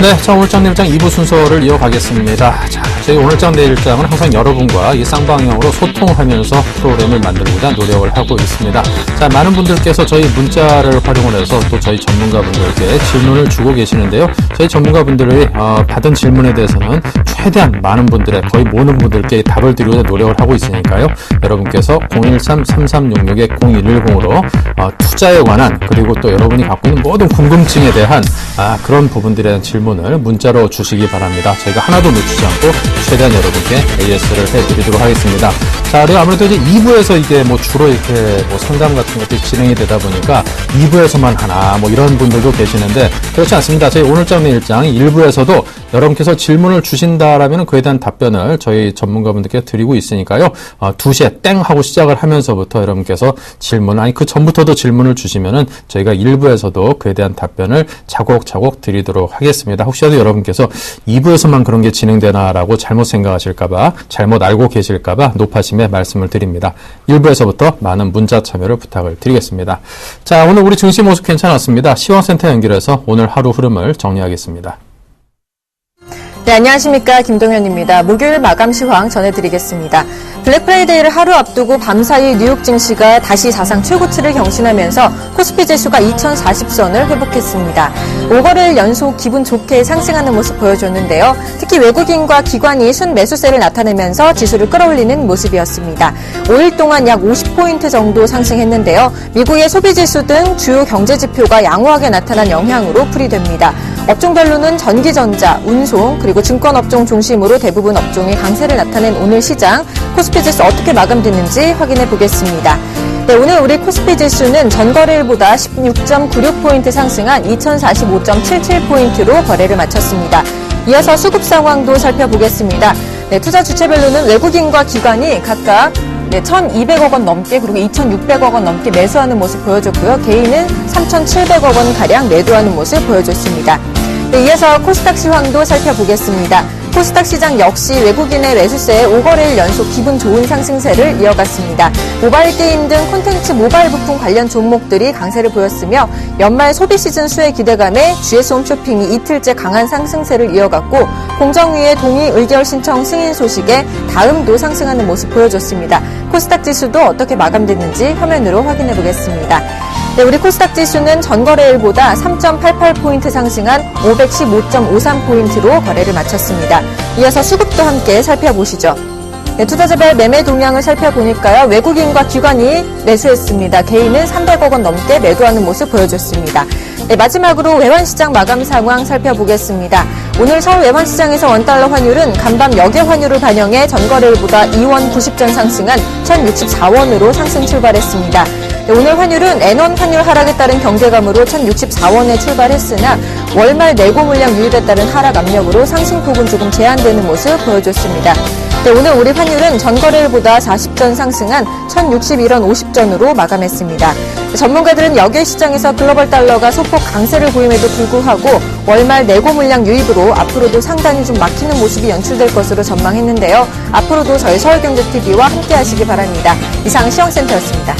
네, 자, 오늘장 내일장 2부 순서를 이어가겠습니다. 자, 저희 오늘장 내일장은 항상 여러분과 이 쌍방향으로 소통하면서 프로그램을 만들고자 노력을 하고 있습니다. 자, 많은 분들께서 저희 문자를 활용을 해서 또 저희 전문가분들께 질문을 주고 계시는데요. 저희 전문가분들이 받은 질문에 대해서는 최대한 많은 분들의 거의 모든 분들께 답을 드리고자 노력을 하고 있으니까요. 여러분께서 013-3366-0110으로 투자에 관한 그리고 또 여러분이 갖고 있는 모든 궁금증에 대한 그런 부분들에 대한 질문을 문자로 주시기 바랍니다. 저희가 하나도 놓치지 않고 최대한 여러분께 AS를 해드리도록 하겠습니다. 자, 그리고 아무래도 이제 2부에서 이게 주로 이렇게 상담 같은 것들이 진행이 되다 보니까 2부에서만 하나 이런 분들도 계시는데 그렇지 않습니다. 저희 오늘장 내일장 1부에서도 여러분께서 질문을 주신다라면 그에 대한 답변을 저희 전문가분들께 드리고 있으니까요. 2시에 땡 하고 시작을 하면서부터 여러분께서 그 전부터도 질문을 주시면은 저희가 1부에서도 그에 대한 답변을 차곡차곡 드리도록 하겠습니다. 혹시라도 여러분께서 2부에서만 그런 게 진행되나라고 잘못 생각하실까봐, 잘못 알고 계실까봐 높아심에 말씀을 드립니다. 1부에서부터 많은 문자 참여를 부탁을 드리겠습니다. 자, 오늘 우리 증시 모습 괜찮았습니다. 시황센터 연결해서 오늘 하루 흐름을 정리하겠습니다. 네, 안녕하십니까. 김동현입니다. 목요일 마감 시황 전해드리겠습니다. 블랙 프라이데이를 하루 앞두고 밤사이 뉴욕 증시가 다시 사상 최고치를 경신하면서 코스피 지수가 2040선을 회복했습니다. 5거래일 연속 기분 좋게 상승하는 모습 보여줬는데요. 특히 외국인과 기관이 순매수세를 나타내면서 지수를 끌어올리는 모습이었습니다. 5일 동안 약 50포인트 정도 상승했는데요. 미국의 소비지수 등 주요 경제지표가 양호하게 나타난 영향으로 풀이됩니다. 업종별로는 전기전자, 운송, 그리고 증권업종 중심으로 대부분 업종이 강세를 나타낸 오늘 시장, 코스피 지수 어떻게 마감됐는지 확인해 보겠습니다. 네, 오늘 우리 코스피 지수는 전거래일보다 16.96포인트 상승한 2045.77포인트로 거래를 마쳤습니다. 이어서 수급 상황도 살펴보겠습니다. 네, 투자 주체별로는 외국인과 기관이 각각 1,200억 원 넘게 그리고 2,600억 원 넘게 매수하는 모습 보여줬고요. 개인은 3,700억 원 가량 매도하는 모습 보여줬습니다. 네, 이어서 코스닥 시황도 살펴보겠습니다. 코스닥 시장 역시 외국인의 매수세에 5거래일 연속 기분 좋은 상승세를 이어갔습니다. 모바일 게임 등 콘텐츠 모바일 부품 관련 종목들이 강세를 보였으며 연말 소비 시즌 수혜 기대감에 GS 홈쇼핑이 이틀째 강한 상승세를 이어갔고 공정위의 동의 의결 신청 승인 소식에 다음도 상승하는 모습 보여줬습니다. 코스닥 지수도 어떻게 마감됐는지 화면으로 확인해 보겠습니다. 네, 우리 코스닥 지수는 전거래일보다 3.88포인트 상승한 515.53포인트로 거래를 마쳤습니다. 이어서 수급도 함께 살펴보시죠. 네, 투자자별 매매 동향을 살펴보니까요. 외국인과 기관이 매수했습니다. 개인은 300억 원 넘게 매도하는 모습 보여줬습니다. 네, 마지막으로 외환시장 마감 상황 살펴보겠습니다. 오늘 서울 외환시장에서 원달러 환율은 간밤 역외 환율을 반영해 전거래일보다 2원 90전 상승한 1,064원으로 상승 출발했습니다. 네, 오늘 환율은 엔원 환율 하락에 따른 경계감으로 1,064원에 출발했으나 월말 내고 물량 유입에 따른 하락 압력으로 상승폭은 조금 제한되는 모습 보여줬습니다. 네, 오늘 우리 환율은 전거래일보다 40전 상승한 1,061원 50전으로 마감했습니다. 전문가들은 역외 시장에서 글로벌 달러가 소폭 강세를 보임에도 불구하고 월말 내고 물량 유입으로 앞으로도 상당히 좀 막히는 모습이 연출될 것으로 전망했는데요. 앞으로도 저희 서울경제TV와 함께 하시기 바랍니다. 이상 시황센터였습니다.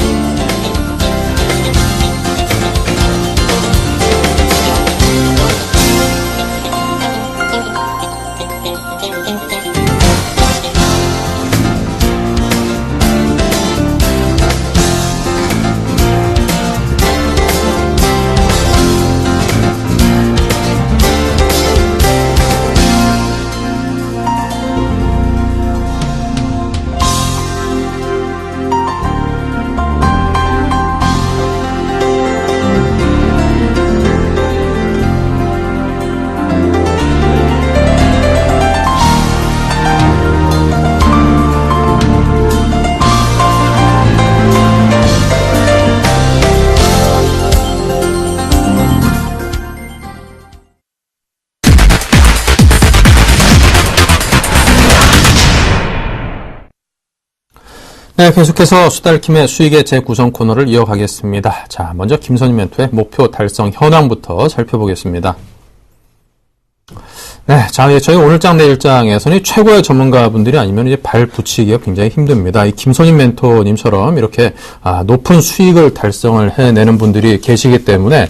네, 계속해서 수달킴의 수익의 재구성 코너를 이어가겠습니다. 자, 먼저 김선희 멘토의 목표 달성 현황부터 살펴보겠습니다. 네, 자, 저희 오늘장 내일장에서는 최고의 전문가분들이 아니면 이제 발 붙이기가 굉장히 힘듭니다. 이 김선임 멘토님처럼 이렇게 높은 수익을 달성을 해내는 분들이 계시기 때문에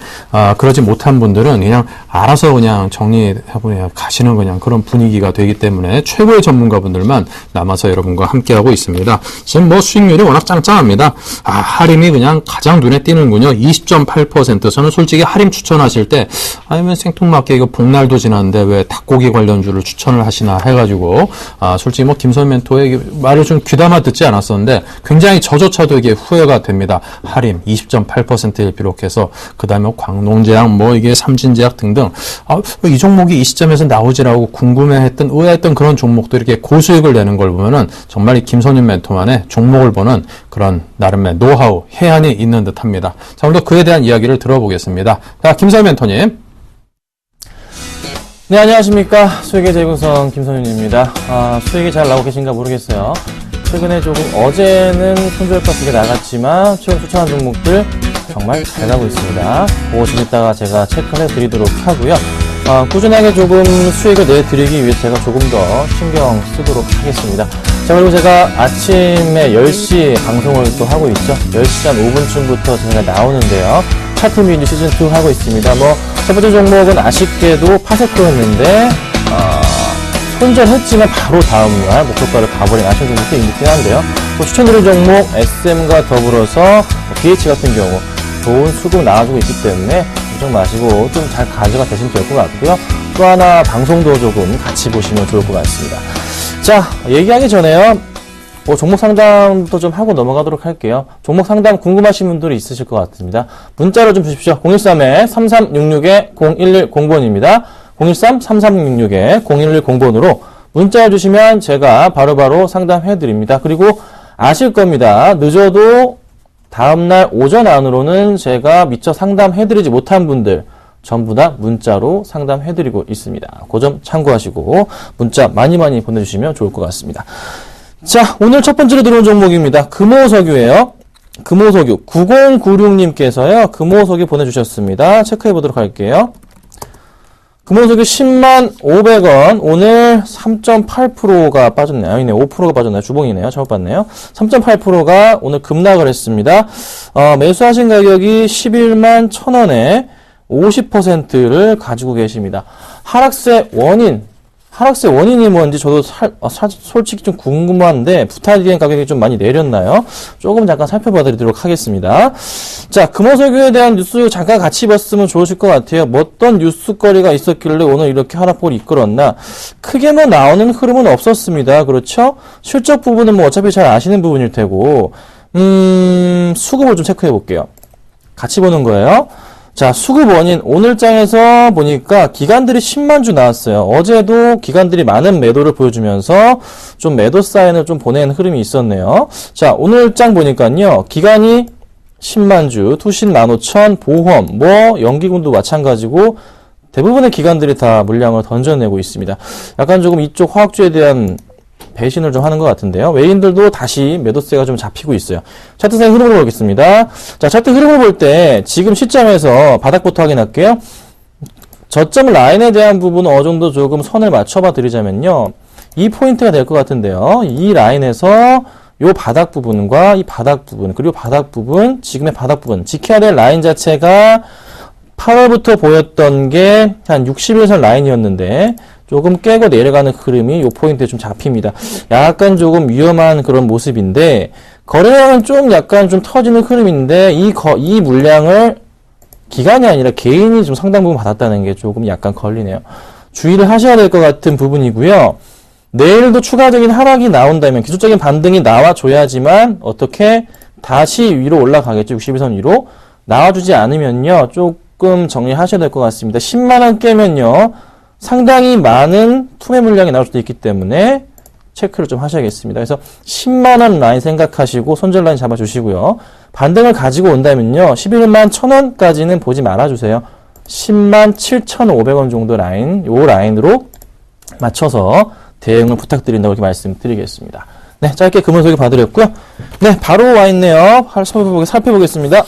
그러지 못한 분들은 그냥 알아서 그냥 정리해보냐 가시는 그냥 그런 분위기가 되기 때문에 최고의 전문가분들만 남아서 여러분과 함께하고 있습니다. 지금 뭐 수익률이 워낙 짱짱합니다. 할인이 그냥 가장 눈에 띄는군요. 20.8%. 저는 솔직히 할인 추천하실 때 아니면 생뚱맞게 이거 복날도 지났는데 왜 닭고기 관련주를 추천을 하시나 해가지고 솔직히 뭐 김선 멘토의 말을 좀 귀담아 듣지 않았었는데 굉장히 저조차도 이게 후회가 됩니다. 할인 20.8%를 비롯해서 그 다음에 광농제약 뭐 이게 삼진제약 등등 이 종목이 이 시점에서 나오지라고 궁금해했던 의아했던 그런 종목도 이렇게 고수익을 내는 걸 보면은 정말 이 김선임 멘토만의 종목을 보는 그런 나름의 노하우 해안이 있는 듯합니다. 자, 오늘도 그에 대한 이야기를 들어보겠습니다. 자, 김선임 멘토님. 네, 안녕하십니까. 수익의 재구성 김선윤입니다. 수익이 잘 나오고 계신가 모르겠어요. 최근에 조금 어제는 손절가 두개 나갔지만 최근 추천한 종목들 정말 잘 가고 있습니다. 그거 좀 이따가 제가 체크를 해드리도록 하고요. 꾸준하게 조금 수익을 내드리기 위해 제가 조금 더 신경 쓰도록 하겠습니다. 자, 그리고 제가 아침에 10시 방송을 또 하고 있죠. 10시 한 5분쯤부터 제가 나오는데요. 차트 뮤직 시즌2 하고 있습니다. 첫 번째 종목은 아쉽게도 파세코였는데, 손절했지만 바로 다음날 목표가를 가버린 아쉬운 종목도 있긴 한데요. 추천드린 종목, SM과 더불어서 BH 같은 경우 좋은 수급 나와주고 있기 때문에 걱정 마시고 좀 잘 가져가 되시면 될 것 같고요. 또 하나 방송도 조금 같이 보시면 좋을 것 같습니다. 자, 얘기하기 전에요. 종목 상담도 좀 하고 넘어가도록 할게요. 종목 상담 궁금하신 분들이 있으실 것 같습니다. 문자로 좀 주십시오. 013-3366-0110번입니다. 013-3366-0110번으로 문자 주시면 제가 바로바로 상담해드립니다. 그리고 아실 겁니다. 늦어도 다음날 오전 안으로는 제가 미처 상담해드리지 못한 분들 전부 다 문자로 상담해드리고 있습니다. 그 점 참고하시고 문자 많이 보내주시면 좋을 것 같습니다. 자, 오늘 첫 번째로 들어온 종목입니다. 금호석유예요. 금호석유 9096님께서요. 금호석유 보내주셨습니다. 체크해 보도록 할게요. 금호석유 105,000원 오늘 3.8%가 빠졌네요. 아니네 5%가 빠졌나요? 주봉이네요. 잘못 봤네요. 3.8%가 오늘 급락을 했습니다. 매수하신 가격이 111,100원에 50%를 가지고 계십니다. 하락세 원인이 뭔지 저도 솔직히 좀 궁금한데 부타디엔 가격이 좀 많이 내렸나요? 조금 잠깐 살펴봐 드리도록 하겠습니다. 자, 금호석유에 대한 뉴스 잠깐 같이 봤으면 좋으실 것 같아요. 어떤 뉴스거리가 있었길래 오늘 이렇게 하락폭을 이끌었나? 크게 뭐 나오는 흐름은 없었습니다. 그렇죠? 실적 부분은 뭐 어차피 잘 아시는 부분일 테고 수급을 좀 체크해 볼게요. 같이 보는 거예요. 자, 수급 원인 오늘 장에서 보니까 기관들이 10만 주 나왔어요. 어제도 기관들이 많은 매도를 보여주면서 좀 매도 사인을 좀 보내는 흐름이 있었네요. 자, 오늘 장 보니까요. 기관이 10만 주, 투신 15,000, 보험, 연기군도 마찬가지고 대부분의 기관들이 다 물량을 던져내고 있습니다. 약간 조금 이쪽 화학주에 대한 배신을 좀 하는 것 같은데요. 외인들도 다시 매도세가 좀 잡히고 있어요. 차트상의 흐름을 보겠습니다. 자, 차트 흐름을 볼 때 지금 시점에서 바닥부터 확인할게요. 저점 라인에 대한 부분은 어느 정도 조금 선을 맞춰봐 드리자면요. 이 포인트가 될 것 같은데요. 이 라인에서 요 바닥 부분과 이 바닥 부분 그리고 바닥 부분 지금의 바닥 부분 지켜야 될 라인 자체가 8월부터 보였던 게 한 60일선 라인이었는데 조금 깨고 내려가는 흐름이 요 포인트에 좀 잡힙니다. 약간 조금 위험한 그런 모습인데 거래량은 좀 약간 좀 터지는 흐름인데 이 물량을 기관이 아니라 개인이 좀 상당 부분 받았다는 게 조금 약간 걸리네요. 주의를 하셔야 될 것 같은 부분이고요. 내일도 추가적인 하락이 나온다면 기술적인 반등이 나와줘야지만 어떻게 다시 위로 올라가겠죠. 61선 위로 나와주지 않으면요. 조금 정리하셔야 될 것 같습니다. 10만원 깨면요. 상당히 많은 투매 물량이 나올 수도 있기 때문에 체크를 좀 하셔야겠습니다. 그래서 10만원 라인 생각하시고 손절 라인 잡아주시고요. 반등을 가지고 온다면요. 111,100원까지는 보지 말아주세요. 107,500원 정도 라인, 요 라인으로 맞춰서 대응을 부탁드린다고 이렇게 말씀드리겠습니다. 네, 짧게 금호석유 봐드렸고요. 네, 바로 와 있네요. 살펴보겠습니다.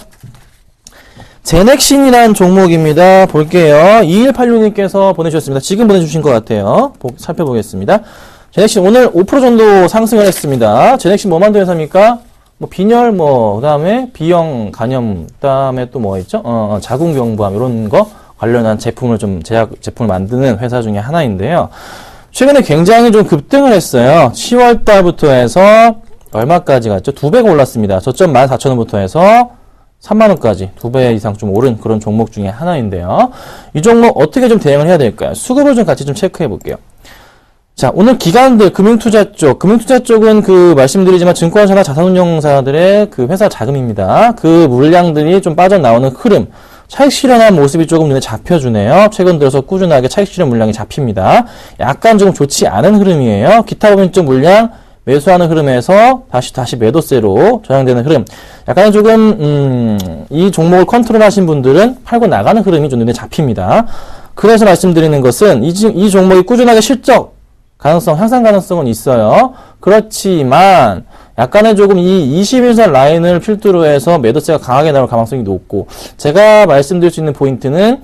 제넥신이라는 종목입니다. 볼게요. 2186님께서 보내주셨습니다. 지금 보내주신 것 같아요. 살펴보겠습니다. 제넥신 오늘 5% 정도 상승을 했습니다. 제넥신 뭐 만드는 회사입니까? 뭐 빈혈, 그 다음에 B형 간염, 그 다음에 또 뭐가 있죠? 자궁경부암 이런 거 관련한 제품을 제약 제품을 만드는 회사 중에 하나인데요. 최근에 굉장히 좀 급등을 했어요. 10월 달부터 해서 얼마까지 갔죠? 2배가 올랐습니다. 저점 14,000원부터 해서 3만원까지 2배 이상 좀 오른 그런 종목 중에 하나인데요. 이 종목 어떻게 좀 대응을 해야 될까요? 수급을 좀 같이 좀 체크해 볼게요. 자, 오늘 기관들, 금융투자 쪽은 말씀드리지만 증권사나 자산운용사들의 회사 자금입니다. 그 물량들이 좀 빠져나오는 흐름, 차익 실현한 모습이 조금 눈에 잡혀주네요. 최근 들어서 꾸준하게 차익 실현 물량이 잡힙니다. 약간 조금 좋지 않은 흐름이에요. 기타 법인적 물량, 매수하는 흐름에서 다시 매도세로 전향되는 흐름. 약간 조금 이 종목을 컨트롤하신 분들은 팔고 나가는 흐름이 좀 눈에 잡힙니다. 그래서 말씀드리는 것은 이 종목이 꾸준하게 실적 가능성, 향상 가능성은 있어요. 그렇지만 약간의 조금 이 21선 라인을 필두로 해서 매도세가 강하게 나올 가능성이 높고, 제가 말씀드릴 수 있는 포인트는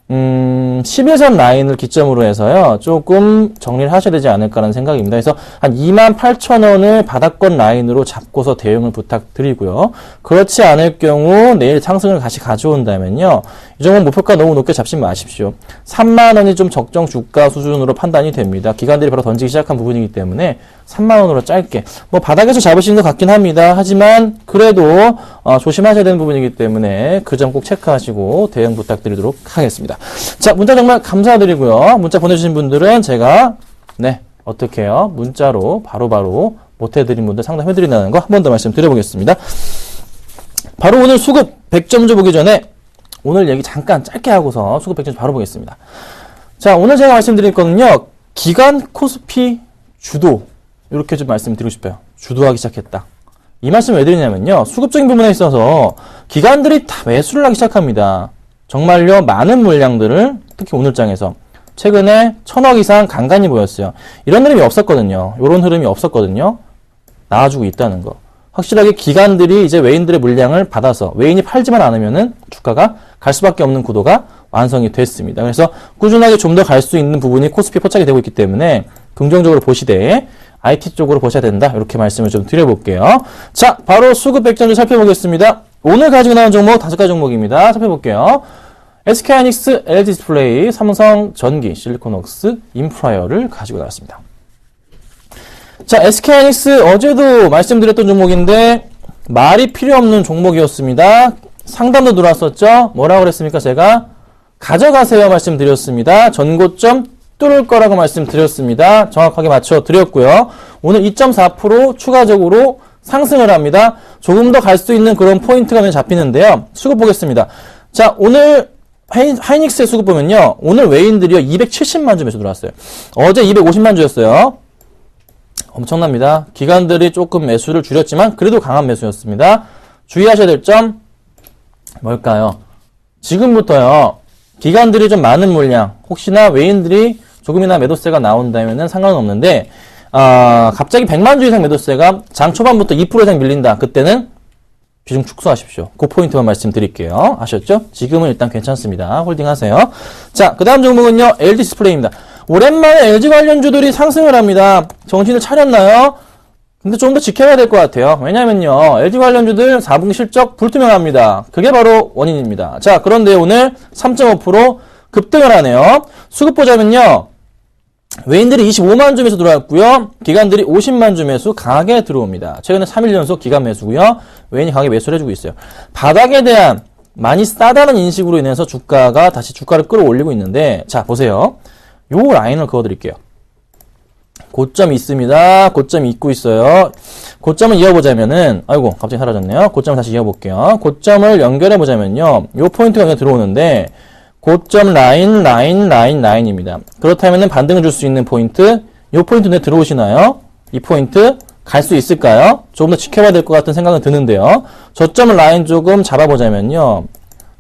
11선 라인을 기점으로 해서요, 조금 정리를 하셔야 되지 않을까라는 생각입니다. 그래서 한 28,000원을 바닥권 라인으로 잡고서 대응을 부탁드리고요. 그렇지 않을 경우 내일 상승을 다시 가져온다면요, 이 종목 목표가 너무 높게 잡지 마십시오. 3만원이 좀 적정 주가 수준으로 판단이 됩니다. 기관들이 바로 던지기 시작한 부분이기 때문에 3만원으로 짧게, 바닥에서 잡으시는 것 같긴 합니다. 하지만 그래도 조심하셔야 되는 부분이기 때문에 그 점 꼭 체크하시고 대응 부탁드리도록 하겠습니다. 자, 문자 정말 감사드리고요. 문자 보내주신 분들은 제가 어떻게 해요? 문자로 바로바로 못해드린 분들 상담해드린다는 거 한 번 더 말씀드려보겠습니다. 바로 오늘 수급 100점주 보기 전에 오늘 얘기 잠깐 짧게 하고서 수급 100점주 바로 보겠습니다. 자, 오늘 제가 말씀드릴 거는요, 기관 코스피 주도, 이렇게 좀 말씀드리고 싶어요. 주도하기 시작했다. 이 말씀 왜 드리냐면요, 수급적인 부분에 있어서 기관들이 다 매수를 하기 시작합니다. 정말요, 많은 물량들을, 특히 오늘장에서 최근에 1,000억 이상 간간히 보였어요. 이런 흐름이 없었거든요. 이런 흐름이 없었거든요. 나와주고 있다는 거. 확실하게 기관들이 이제 외인들의 물량을 받아서 외인이 팔지만 않으면은 주가가 갈 수밖에 없는 구도가 완성이 됐습니다. 그래서 꾸준하게 좀 더 갈 수 있는 부분이 코스피 포착이 되고 있기 때문에 긍정적으로 보시되 IT 쪽으로 보셔야 된다. 이렇게 말씀을 좀 드려볼게요. 자, 바로 수급 100점주 살펴보겠습니다. 오늘 가지고 나온 종목 5가지 종목입니다. 살펴볼게요. SK하이닉스, LG디스플레이, 삼성전기, 실리콘웍스, 인프라이어를 가지고 나왔습니다. 자, SK하이닉스 어제도 말씀드렸던 종목인데 말이 필요 없는 종목이었습니다. 상담도 들어왔었죠. 뭐라고 그랬습니까? 제가 가져가세요 말씀드렸습니다. 전고점 뚫을 거라고 말씀드렸습니다. 정확하게 맞춰드렸고요. 오늘 2.4% 추가적으로 상승을 합니다. 조금 더 갈 수 있는 그런 포인트가 눈에 잡히는데요. 수급 보겠습니다. 자, 오늘 하이닉스의 수급 보면요, 오늘 외인들이요 270만 주 매수 들어왔어요. 어제 250만 주였어요. 엄청납니다. 기관들이 조금 매수를 줄였지만 그래도 강한 매수였습니다. 주의하셔야 될 점 뭘까요? 지금부터요, 기관들이 좀 많은 물량, 혹시나 외인들이 조금이나 매도세가 나온다면은 상관은 없는데, 갑자기 100만 주 이상 매도세가 장 초반부터 2% 이상 밀린다. 그때는 비중 축소하십시오. 그 포인트만 말씀드릴게요. 아셨죠? 지금은 일단 괜찮습니다. 홀딩 하세요. 자, 그 다음 종목은요, LG디스플레이입니다. 오랜만에 LG 관련주들이 상승을 합니다. 정신을 차렸나요? 근데 좀 더 지켜야 될 것 같아요. 왜냐면요, LG 관련주들 4분기 실적 불투명합니다. 그게 바로 원인입니다. 자, 그런데 오늘 3.5% 급등을 하네요. 수급 보자면요, 외인들이 25만 주 매수 들어왔고요, 기관들이 50만 주 매수 강하게 들어옵니다. 최근에 3일 연속 기관 매수고요, 외인이 강하게 매수를 해주고 있어요. 바닥에 대한 많이 싸다는 인식으로 인해서 주가가 다시 주가를 끌어올리고 있는데, 자, 보세요. 요 라인을 그어드릴게요. 고점이 있습니다. 고점이 있고 있어요. 고점을 이어보자면은, 아이고, 갑자기 사라졌네요. 고점을 다시 이어볼게요. 고점을 연결해보자면요, 요 포인트가 눈에 들어오는데, 고점 라인입니다. 그렇다면은 반등을 줄 수 있는 포인트, 요 포인트 눈에 들어오시나요? 이 포인트 갈 수 있을까요? 조금 더 지켜봐야 될 것 같은 생각은 드는데요. 저점 라인 조금 잡아보자면요,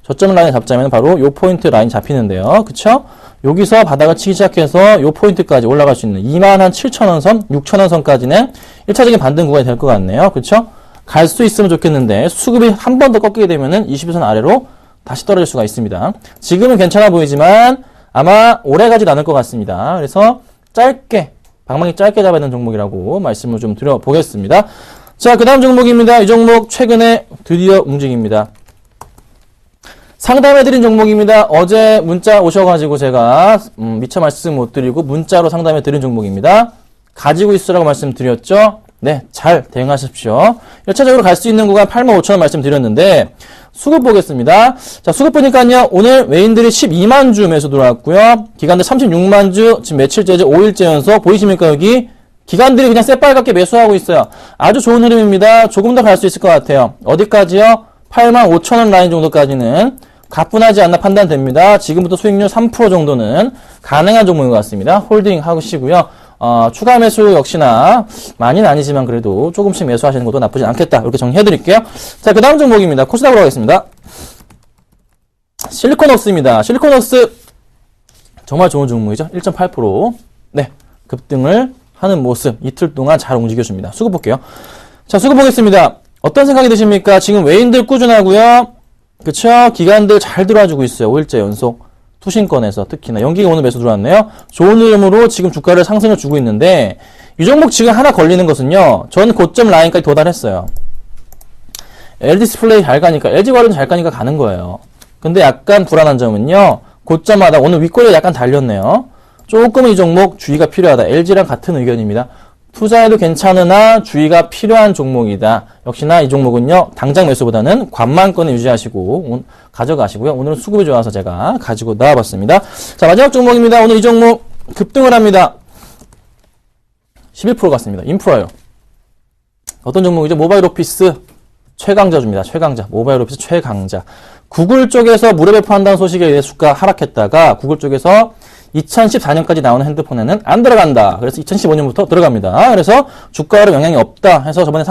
저점 라인 잡자면 바로 요 포인트 라인 잡히는데요. 그쵸? 여기서 바닥을 치기 시작해서 요 포인트까지 올라갈 수 있는 27,000원 선, 6,000원 선까지는 1차적인 반등 구간이 될 것 같네요. 그쵸? 갈 수 있으면 좋겠는데 수급이 한 번 더 꺾이게 되면은 21선 아래로 다시 떨어질 수가 있습니다. 지금은 괜찮아 보이지만 아마 오래 가지 않을 것 같습니다. 그래서 짧게, 방망이 짧게 잡아야 되는 종목이라고 말씀을 좀 드려보겠습니다. 자, 그 다음 종목입니다. 이 종목 최근에 드디어 움직입니다. 상담해드린 종목입니다. 어제 문자 오셔가지고 제가 미처 말씀 못 드리고 문자로 상담해드린 종목입니다. 가지고 있으라고 말씀드렸죠? 네, 잘 대응하십시오. 1차적으로 갈 수 있는 구간 85,000원 말씀드렸는데 수급 보겠습니다. 자, 수급 보니까요. 오늘 외인들이 12만 주 매수 들어왔고요. 기관들 36만 주, 지금 며칠째죠? 5일째 연속. 보이십니까, 여기? 기관들이 그냥 새빨갛게 매수하고 있어요. 아주 좋은 흐름입니다. 조금 더 갈 수 있을 것 같아요. 어디까지요? 85,000원 라인 정도까지는 가뿐하지 않나 판단됩니다. 지금부터 수익률 3% 정도는 가능한 종목인 것 같습니다. 홀딩 하시고요. 추가 매수 역시나 많이는 아니지만 그래도 조금씩 매수하시는 것도 나쁘지 않겠다. 이렇게 정리해드릴게요. 자, 그 다음 종목입니다. 코스닥으로 가겠습니다. 실리콘웍스입니다. 실리콘웍스 정말 좋은 종목이죠. 1.8% 네, 급등을 하는 모습 이틀 동안 잘 움직여줍니다. 수급 볼게요. 자, 수급 보겠습니다. 어떤 생각이 드십니까? 지금 외인들 꾸준하고요. 그쵸? 기관들 잘 들어와주고 있어요. 5일째 연속. 투신권에서 특히나 연기가 오늘 매수 들어왔네요. 좋은 흐름으로 지금 주가를 상승을 주고 있는데 이 종목 지금 하나 걸리는 것은요. 전 고점 라인까지 도달했어요. LG 디스플레이 잘 가니까 LG 관련 잘 가니까 가는 거예요. 근데 약간 불안한 점은요. 고점마다 오늘 윗골이 약간 달렸네요. 조금 이 종목 주의가 필요하다. LG랑 같은 의견입니다. 투자해도 괜찮으나 주의가 필요한 종목이다. 역시나 이 종목은요. 당장 매수보다는 관망권을 유지하시고 가져가시고요. 오늘은 수급이 좋아서 제가 가지고 나와봤습니다. 자, 마지막 종목입니다. 오늘 이 종목 급등을 합니다. 11% 갔습니다. 인프라요. 어떤 종목이죠? 모바일 오피스 최강자주입니다. 최강자. 모바일 오피스 최강자. 구글 쪽에서 무료 배포한다는 소식에 의해 주가 하락했다가 구글 쪽에서 2014년까지 나오는 핸드폰에는 안 들어간다. 그래서 2015년부터 들어갑니다. 그래서 주가로 영향이 없다 해서 저번에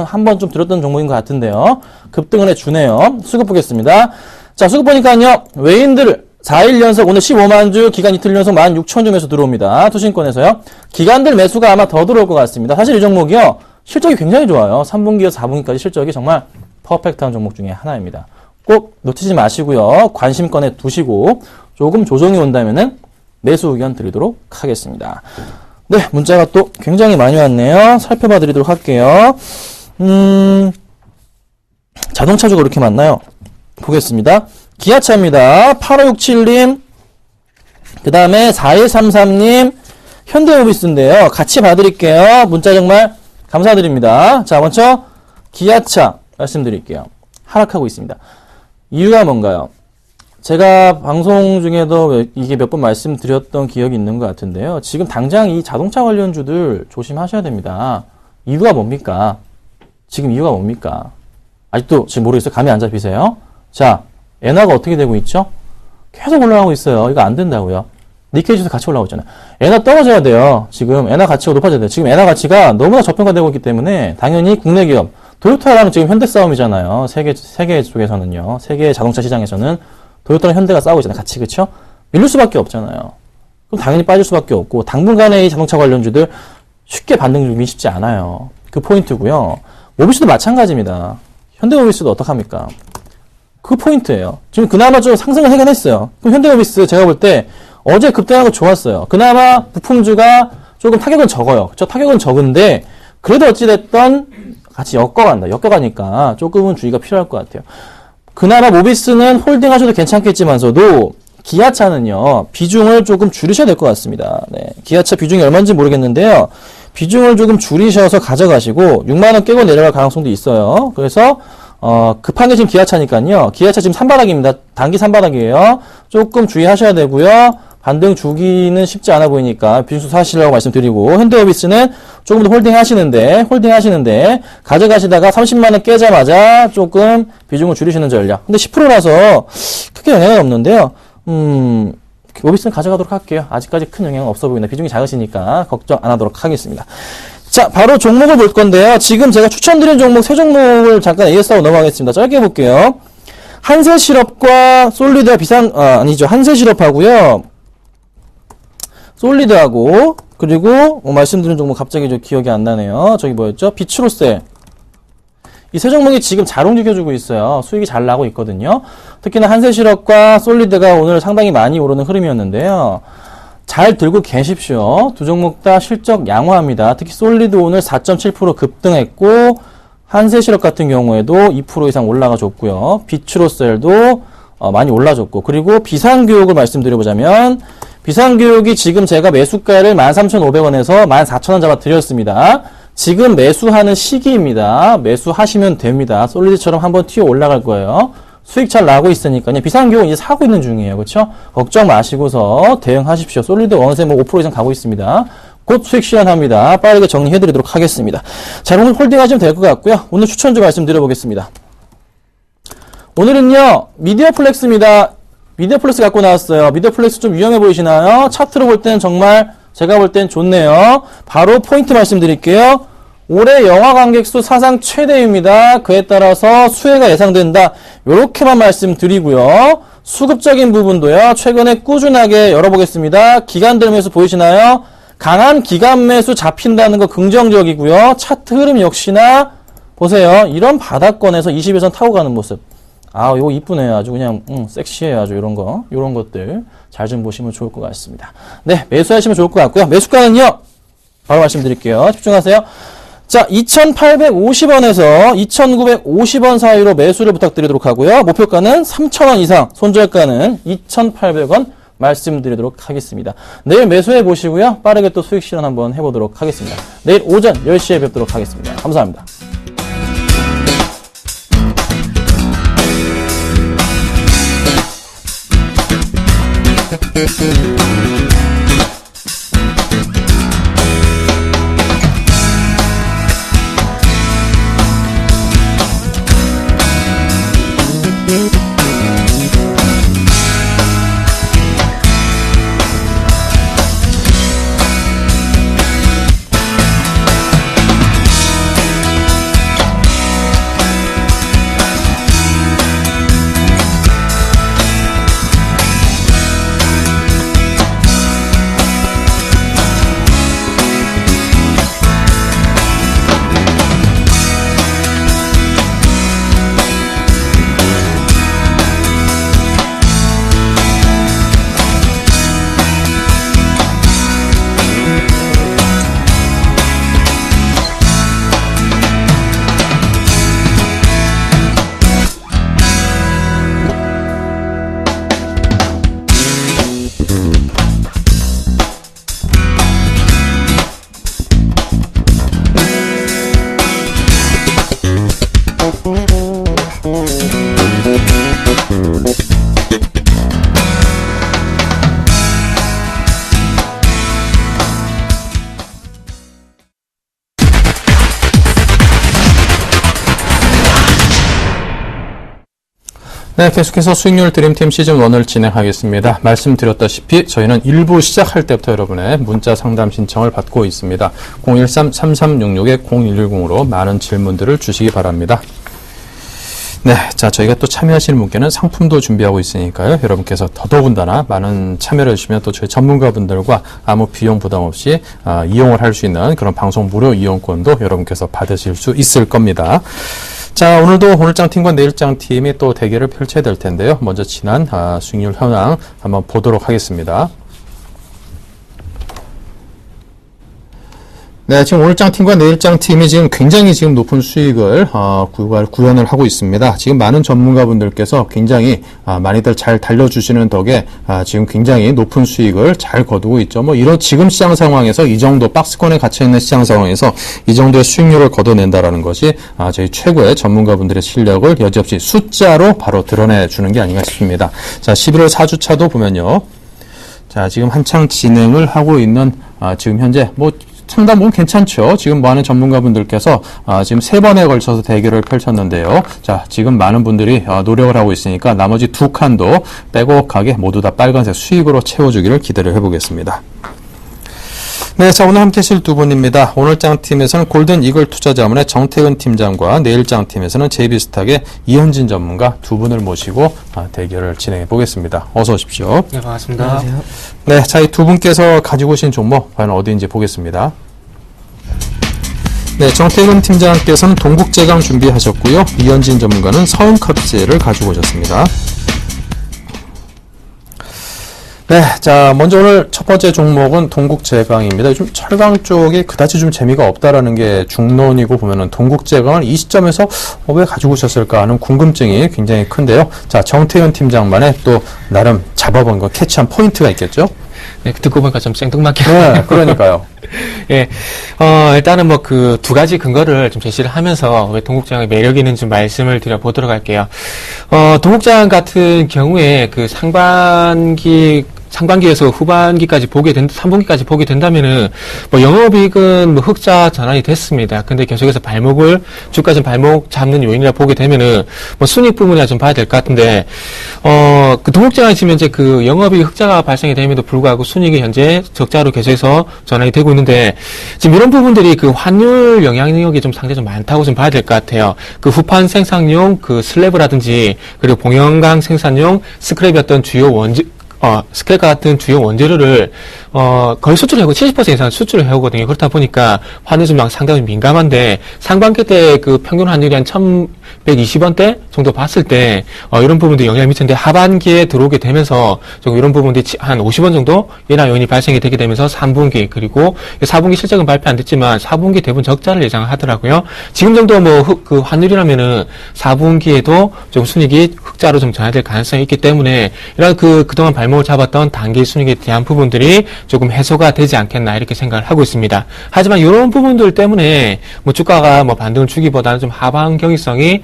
한번 좀 들었던 종목인 것 같은데요. 급등을 해주네요. 수급 보겠습니다. 자, 수급 보니까요. 외인들 4일 연속 오늘 15만 주, 기간 이틀 연속 16,000주 매수 들어옵니다. 투신권에서요. 기관들 매수가 아마 더 들어올 것 같습니다. 사실 이 종목이요. 실적이 굉장히 좋아요. 3분기에서 4분기까지 실적이 정말 퍼펙트한 종목 중에 하나입니다. 꼭 놓치지 마시고요. 관심권에 두시고 조금 조정이 온다면은 매수 의견 드리도록 하겠습니다. 네, 문자가 또 굉장히 많이 왔네요. 살펴봐 드리도록 할게요. 자동차주가 이렇게 많나요? 보겠습니다. 기아차입니다. 8567님, 그 다음에 4133님, 현대모비스인데요. 같이 봐드릴게요. 문자 정말 감사드립니다. 자, 먼저 기아차 말씀드릴게요. 하락하고 있습니다. 이유가 뭔가요? 제가 방송 중에도 이게 몇 번 말씀드렸던 기억이 있는 것 같은데요. 지금 당장 이 자동차 관련주들 조심하셔야 됩니다. 이유가 뭡니까? 지금 이유가 뭡니까? 아직도 지금 모르겠어요. 감이 안 잡히세요? 자, 엔화가 어떻게 되고 있죠? 계속 올라가고 있어요. 이거 안 된다고요. 니케이 지수 같이 올라오고 있잖아요. 엔화 떨어져야 돼요. 지금 엔화 가치가 높아져야 돼요. 지금 엔화 가치가 너무나 저평가되고 있기 때문에 당연히 국내 기업, 토요타랑 지금 현대 싸움이잖아요. 세계 쪽에서는요. 세계 자동차 시장에서는 도요타랑 현대가 싸우고 있잖아요. 같이, 그쵸? 밀릴 수밖에 없잖아요. 그럼 당연히 빠질 수밖에 없고, 당분간에 이 자동차 관련주들 쉽게 반등 주기 쉽지 않아요. 그 포인트고요. 모비스도 마찬가지입니다. 현대모비스도 어떡합니까? 그 포인트예요. 지금 그나마 좀 상승을 하긴 했어요. 그럼 현대모비스 제가 볼 때 어제 급등하고 좋았어요. 그나마 부품주가 조금 타격은 적어요. 그쵸? 타격은 적은데, 그래도 어찌됐던 같이 엮어가니까 조금은 주의가 필요할 것 같아요. 그나마 모비스는 홀딩 하셔도 괜찮겠지만서도 기아차는요. 비중을 조금 줄이셔야 될 것 같습니다. 네, 기아차 비중이 얼마인지 모르겠는데요. 비중을 조금 줄이셔서 가져가시고 6만원 깨고 내려갈 가능성도 있어요. 그래서 급한 게 지금 기아차니까요. 기아차 지금 산바닥입니다. 단기 산바닥이에요. 조금 주의하셔야 되고요. 반등 주기는 쉽지 않아 보이니까 비중수 사시라고 말씀드리고, 현대모비스는 조금 더 홀딩 하시는데 가져가시다가 30만원 깨자마자 조금 비중을 줄이시는 전략. 근데 10%라서 크게 영향은 없는데요. 모비스는 가져가도록 할게요. 아직까지 큰 영향은 없어 보인다. 비중이 작으시니까 걱정 안 하도록 하겠습니다. 자, 바로 종목을 볼 건데요. 지금 제가 추천드린 종목 세 종목을 잠깐 AS하고 넘어가겠습니다. 짧게 볼게요. 한세실업과 솔리드와 한세실업하고요. 솔리드하고, 그리고 말씀드린 종목 갑자기 저 기억이 안 나네요. 저기 뭐였죠? 비추로셀. 이 세 종목이 지금 잘 움직여주고 있어요. 수익이 잘 나고 있거든요. 특히나 한세실업과 솔리드가 오늘 상당히 많이 오르는 흐름이었는데요. 잘 들고 계십시오. 두 종목 다 실적 양호합니다. 특히 솔리드 오늘 4.7% 급등했고 한세실업 같은 경우에도 2% 이상 올라가 줬고요. 비추로셀도 많이 올라줬고, 그리고 비상교육을 말씀드려보자면 비상교육이 지금 제가 매수가를 13,500원에서 14,000원 잡아 드렸습니다. 지금 매수하는 시기입니다. 매수하시면 됩니다. 솔리드처럼 한번 튀어 올라갈 거예요. 수익 잘 나고 있으니까요. 비상교육 이제 사고 있는 중이에요. 그렇죠? 걱정 마시고서 대응하십시오. 솔리드 어느새 뭐 5% 이상 가고 있습니다. 곧 수익 실현합니다. 빠르게 정리해드리도록 하겠습니다. 자, 오늘 홀딩하시면 될 것 같고요. 오늘 추천주 말씀드려보겠습니다. 오늘은요, 미디어플렉스입니다. 미디어플렉스 갖고 나왔어요. 미디어플렉스 좀 유용해 보이시나요? 차트로 볼 때는 정말 제가 볼 땐 좋네요. 바로 포인트 말씀드릴게요. 올해 영화 관객 수 사상 최대입니다. 그에 따라서 수혜가 예상된다. 요렇게만 말씀드리고요. 수급적인 부분도요. 최근에 꾸준하게 열어보겠습니다. 기간들 매수 보이시나요? 강한 기간 매수 잡힌다는 거 긍정적이고요. 차트 흐름 역시나 보세요. 이런 바닥권에서 21선 타고 가는 모습. 아, 이거 이쁘네요. 아주 그냥 섹시해요. 아주 이런 것들 잘 좀 보시면 좋을 것 같습니다. 네, 매수하시면 좋을 것 같고요. 매수가는요. 바로 말씀드릴게요. 집중하세요. 자, 2,850원에서 2,950원 사이로 매수를 부탁드리도록 하고요. 목표가는 3,000원 이상, 손절가는 2,800원 말씀드리도록 하겠습니다. 내일 매수해 보시고요. 빠르게 또 수익 실현 한번 해보도록 하겠습니다. 내일 오전 10시에 뵙도록 하겠습니다. 감사합니다. 네, 계속해서 수익률 드림팀 시즌1을 진행하겠습니다. 말씀드렸다시피 저희는 1부 시작할 때부터 여러분의 문자 상담 신청을 받고 있습니다. 013-3366-0110으로 많은 질문들을 주시기 바랍니다. 네, 자, 저희가 또 참여하시는 분께는 상품도 준비하고 있으니까요. 여러분께서 더더군다나 많은 참여를 해주시면 또 저희 전문가분들과 아무 비용 부담 없이 이용을 할 수 있는 그런 방송 무료 이용권도 여러분께서 받으실 수 있을 겁니다. 자, 오늘도 오늘장 팀과 내일장 팀이 또 대결을 펼쳐야 될 텐데요. 먼저 지난 수익률 현황 한번 보도록 하겠습니다. 네, 지금 오늘장 팀과 내일장 팀이 지금 굉장히 지금 높은 수익을 구현을 하고 있습니다. 지금 많은 전문가분들께서 굉장히 많이들 잘 달려주시는 덕에 지금 굉장히 높은 수익을 잘 거두고 있죠. 뭐 이런 지금 시장 상황에서 이 정도 박스권에 갇혀 있는 시장 상황에서 이 정도의 수익률을 거둬낸다라는 것이 저희 최고의 전문가분들의 실력을 여지없이 숫자로 바로 드러내 주는 게 아닌가 싶습니다. 자, 11월 4주차도 보면요. 자, 지금 한창 진행을 하고 있는 지금 현재 뭐 상당 부분 괜찮죠. 지금 많은 전문가분들께서 지금 3번에 걸쳐서 대결을 펼쳤는데요. 자, 지금 많은 분들이 노력을 하고 있으니까 나머지 2칸도 빼곡하게 모두 다 빨간색 수익으로 채워주기를 기대를 해보겠습니다. 네, 자, 오늘 함께 하실 두 분입니다. 오늘장 팀에서는 골든 이글 투자자문의 정태근 팀장과 내일장 팀에서는 JB스탁의 이현진 전문가 두 분을 모시고 대결을 진행해 보겠습니다. 어서 오십시오. 네, 반갑습니다. 안녕하세요. 네, 자, 이 두 분께서 가지고 오신 종목 과연 어디인지 보겠습니다. 네, 정태근 팀장께서는 동국제강 준비하셨고요. 이현진 전문가는 서은컵제를 가지고 오셨습니다. 네, 자, 먼저 오늘 첫 번째 종목은 동국제강입니다. 요즘 철강 쪽이 그다지 좀 재미가 없다라는 게 중론이고 보면은 동국제강을 이 시점에서 왜 가지고 오셨을까 하는 궁금증이 굉장히 큰데요. 자, 정태현 팀장만의 또 나름 잡아본 거 캐치한 포인트가 있겠죠? 네, 듣고 보니까 좀 생뚱맞게. 네, 그러니까요. 예, 일단은 뭐 그 두 가지 근거를 좀 제시를 하면서 왜 동국제강의 매력이 있는지 좀 말씀을 드려보도록 할게요. 동국제강 같은 경우에 그 상반기에서 후반기까지 3분기까지 보게 된다면은, 뭐, 영업이익은 뭐, 흑자 전환이 됐습니다. 근데 계속해서 주가 좀 발목 잡는 요인이라 보게 되면은, 뭐, 순익 부분이라 좀 봐야 될 것 같은데, 그 동국제강이 지금 현재 그 영업이익 흑자가 발생이 됨에도 불구하고 순익이 현재 적자로 계속해서 전환이 되고 있는데, 지금 이런 부분들이 그 환율 영향력이 좀 상당히 좀 많다고 좀 봐야 될 것 같아요. 그 후판 생산용 그 슬래브라든지, 그리고 봉영강 생산용 스크랩이었던 주요 스크랩과 같은 주요 원재료를 거의 수출을 해오고 70% 이상 수출을 해오거든요. 그렇다 보니까 환율 좀 상당히 민감한데, 상반기 때 그 평균 환율이 한 1,120원대 정도 봤을 때 이런 부분도 영향을 미쳤는데, 하반기에 들어오게 되면서 좀 이런 부분들이 한 50원 정도 인하 요인이 발생이 되게 되면서 3분기 그리고 4분기 실적은 발표 안 됐지만 4분기 대부분 적자를 예상하더라고요. 지금 정도 그 환율이라면은 4분기에도 좀 순익이 흑자로 좀 전환될 가능성이 있기 때문에, 이런 그동안 발목을 잡았던 단기 순익에 대한 부분들이 조금 해소가 되지 않겠나 이렇게 생각을 하고 있습니다. 하지만 이런 부분들 때문에 뭐 주가가 뭐 반등을 주기보다는 좀 하방 경직성이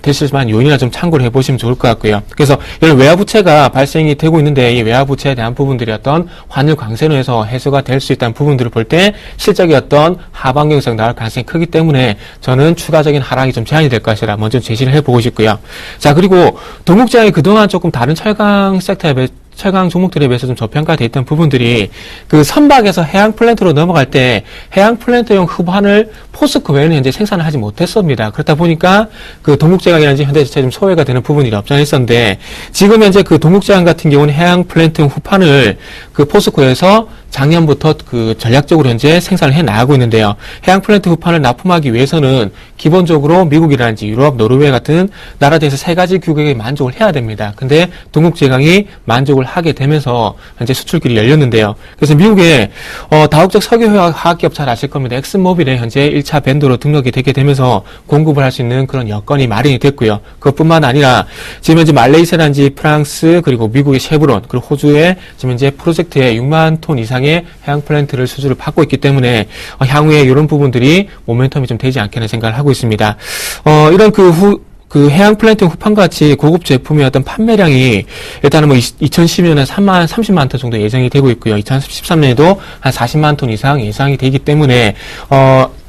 될 수 있지만 요인이나 좀 참고를 해보시면 좋을 것 같고요. 그래서 이런 외화부채가 발생이 되고 있는데, 이 외화부채에 대한 부분들이 어떤 환율 강세로해서 해소가 될 수 있다는 부분들을 볼 때 실적이 어떤 하방 경직성 나올 가능성이 크기 때문에 저는 추가적인 하락이 좀 제한이 될 것이라 먼저 제시를 해보고 싶고요. 자, 그리고 동국제강이 그동안 조금 다른 철강 종목들에 비해서 좀 저평가되어 있던 부분들이, 그 선박에서 해양 플랜트로 넘어갈 때 해양 플랜트용 흡환을 포스코 외에는 현재 생산을 하지 못했습니다. 그렇다 보니까 그 동국제강이라든지 현대자동차에 좀 소외가 되는 부분이 없잖아 있었는데, 지금 현재 그 동국제강 같은 경우는 해양 플랜트용 흡환을 그 포스코에서 작년부터 그 전략적으로 현재 생산을 해 나가고 있는데요. 해양 플랜트 흡판을 납품하기 위해서는 기본적으로 미국이라든지 유럽, 노르웨이 같은 나라들에서 세 가지 규격에 만족을 해야 됩니다. 근데 동국제강이 만족을 하게 되면서 현재 수출길이 열렸는데요. 그래서 미국의 다국적 석유화학기업 잘 아실 겁니다. 엑슨모빌에 현재 1차 벤더로 등록이 되게 되면서 공급을 할 수 있는 그런 여건이 마련이 됐고요. 그것뿐만 아니라 지금 현재 말레이시아라든지 프랑스, 그리고 미국의 쉐브론, 그리고 호주의 지금 현재 프로젝트에 6만 톤 이상의 해양 플랜트를 수주를 받고 있기 때문에 향후에 이런 부분들이 모멘텀이 좀 되지 않겠나 생각을 하고 있습니다. 이런 그 해양 플랜트 후판과 같이 고급 제품의 어떤 판매량이 일단은 뭐 2012년에 30만 톤 정도 예정이 되고 있고요. 2013년에도 한 40만 톤 이상 예상이 되기 때문에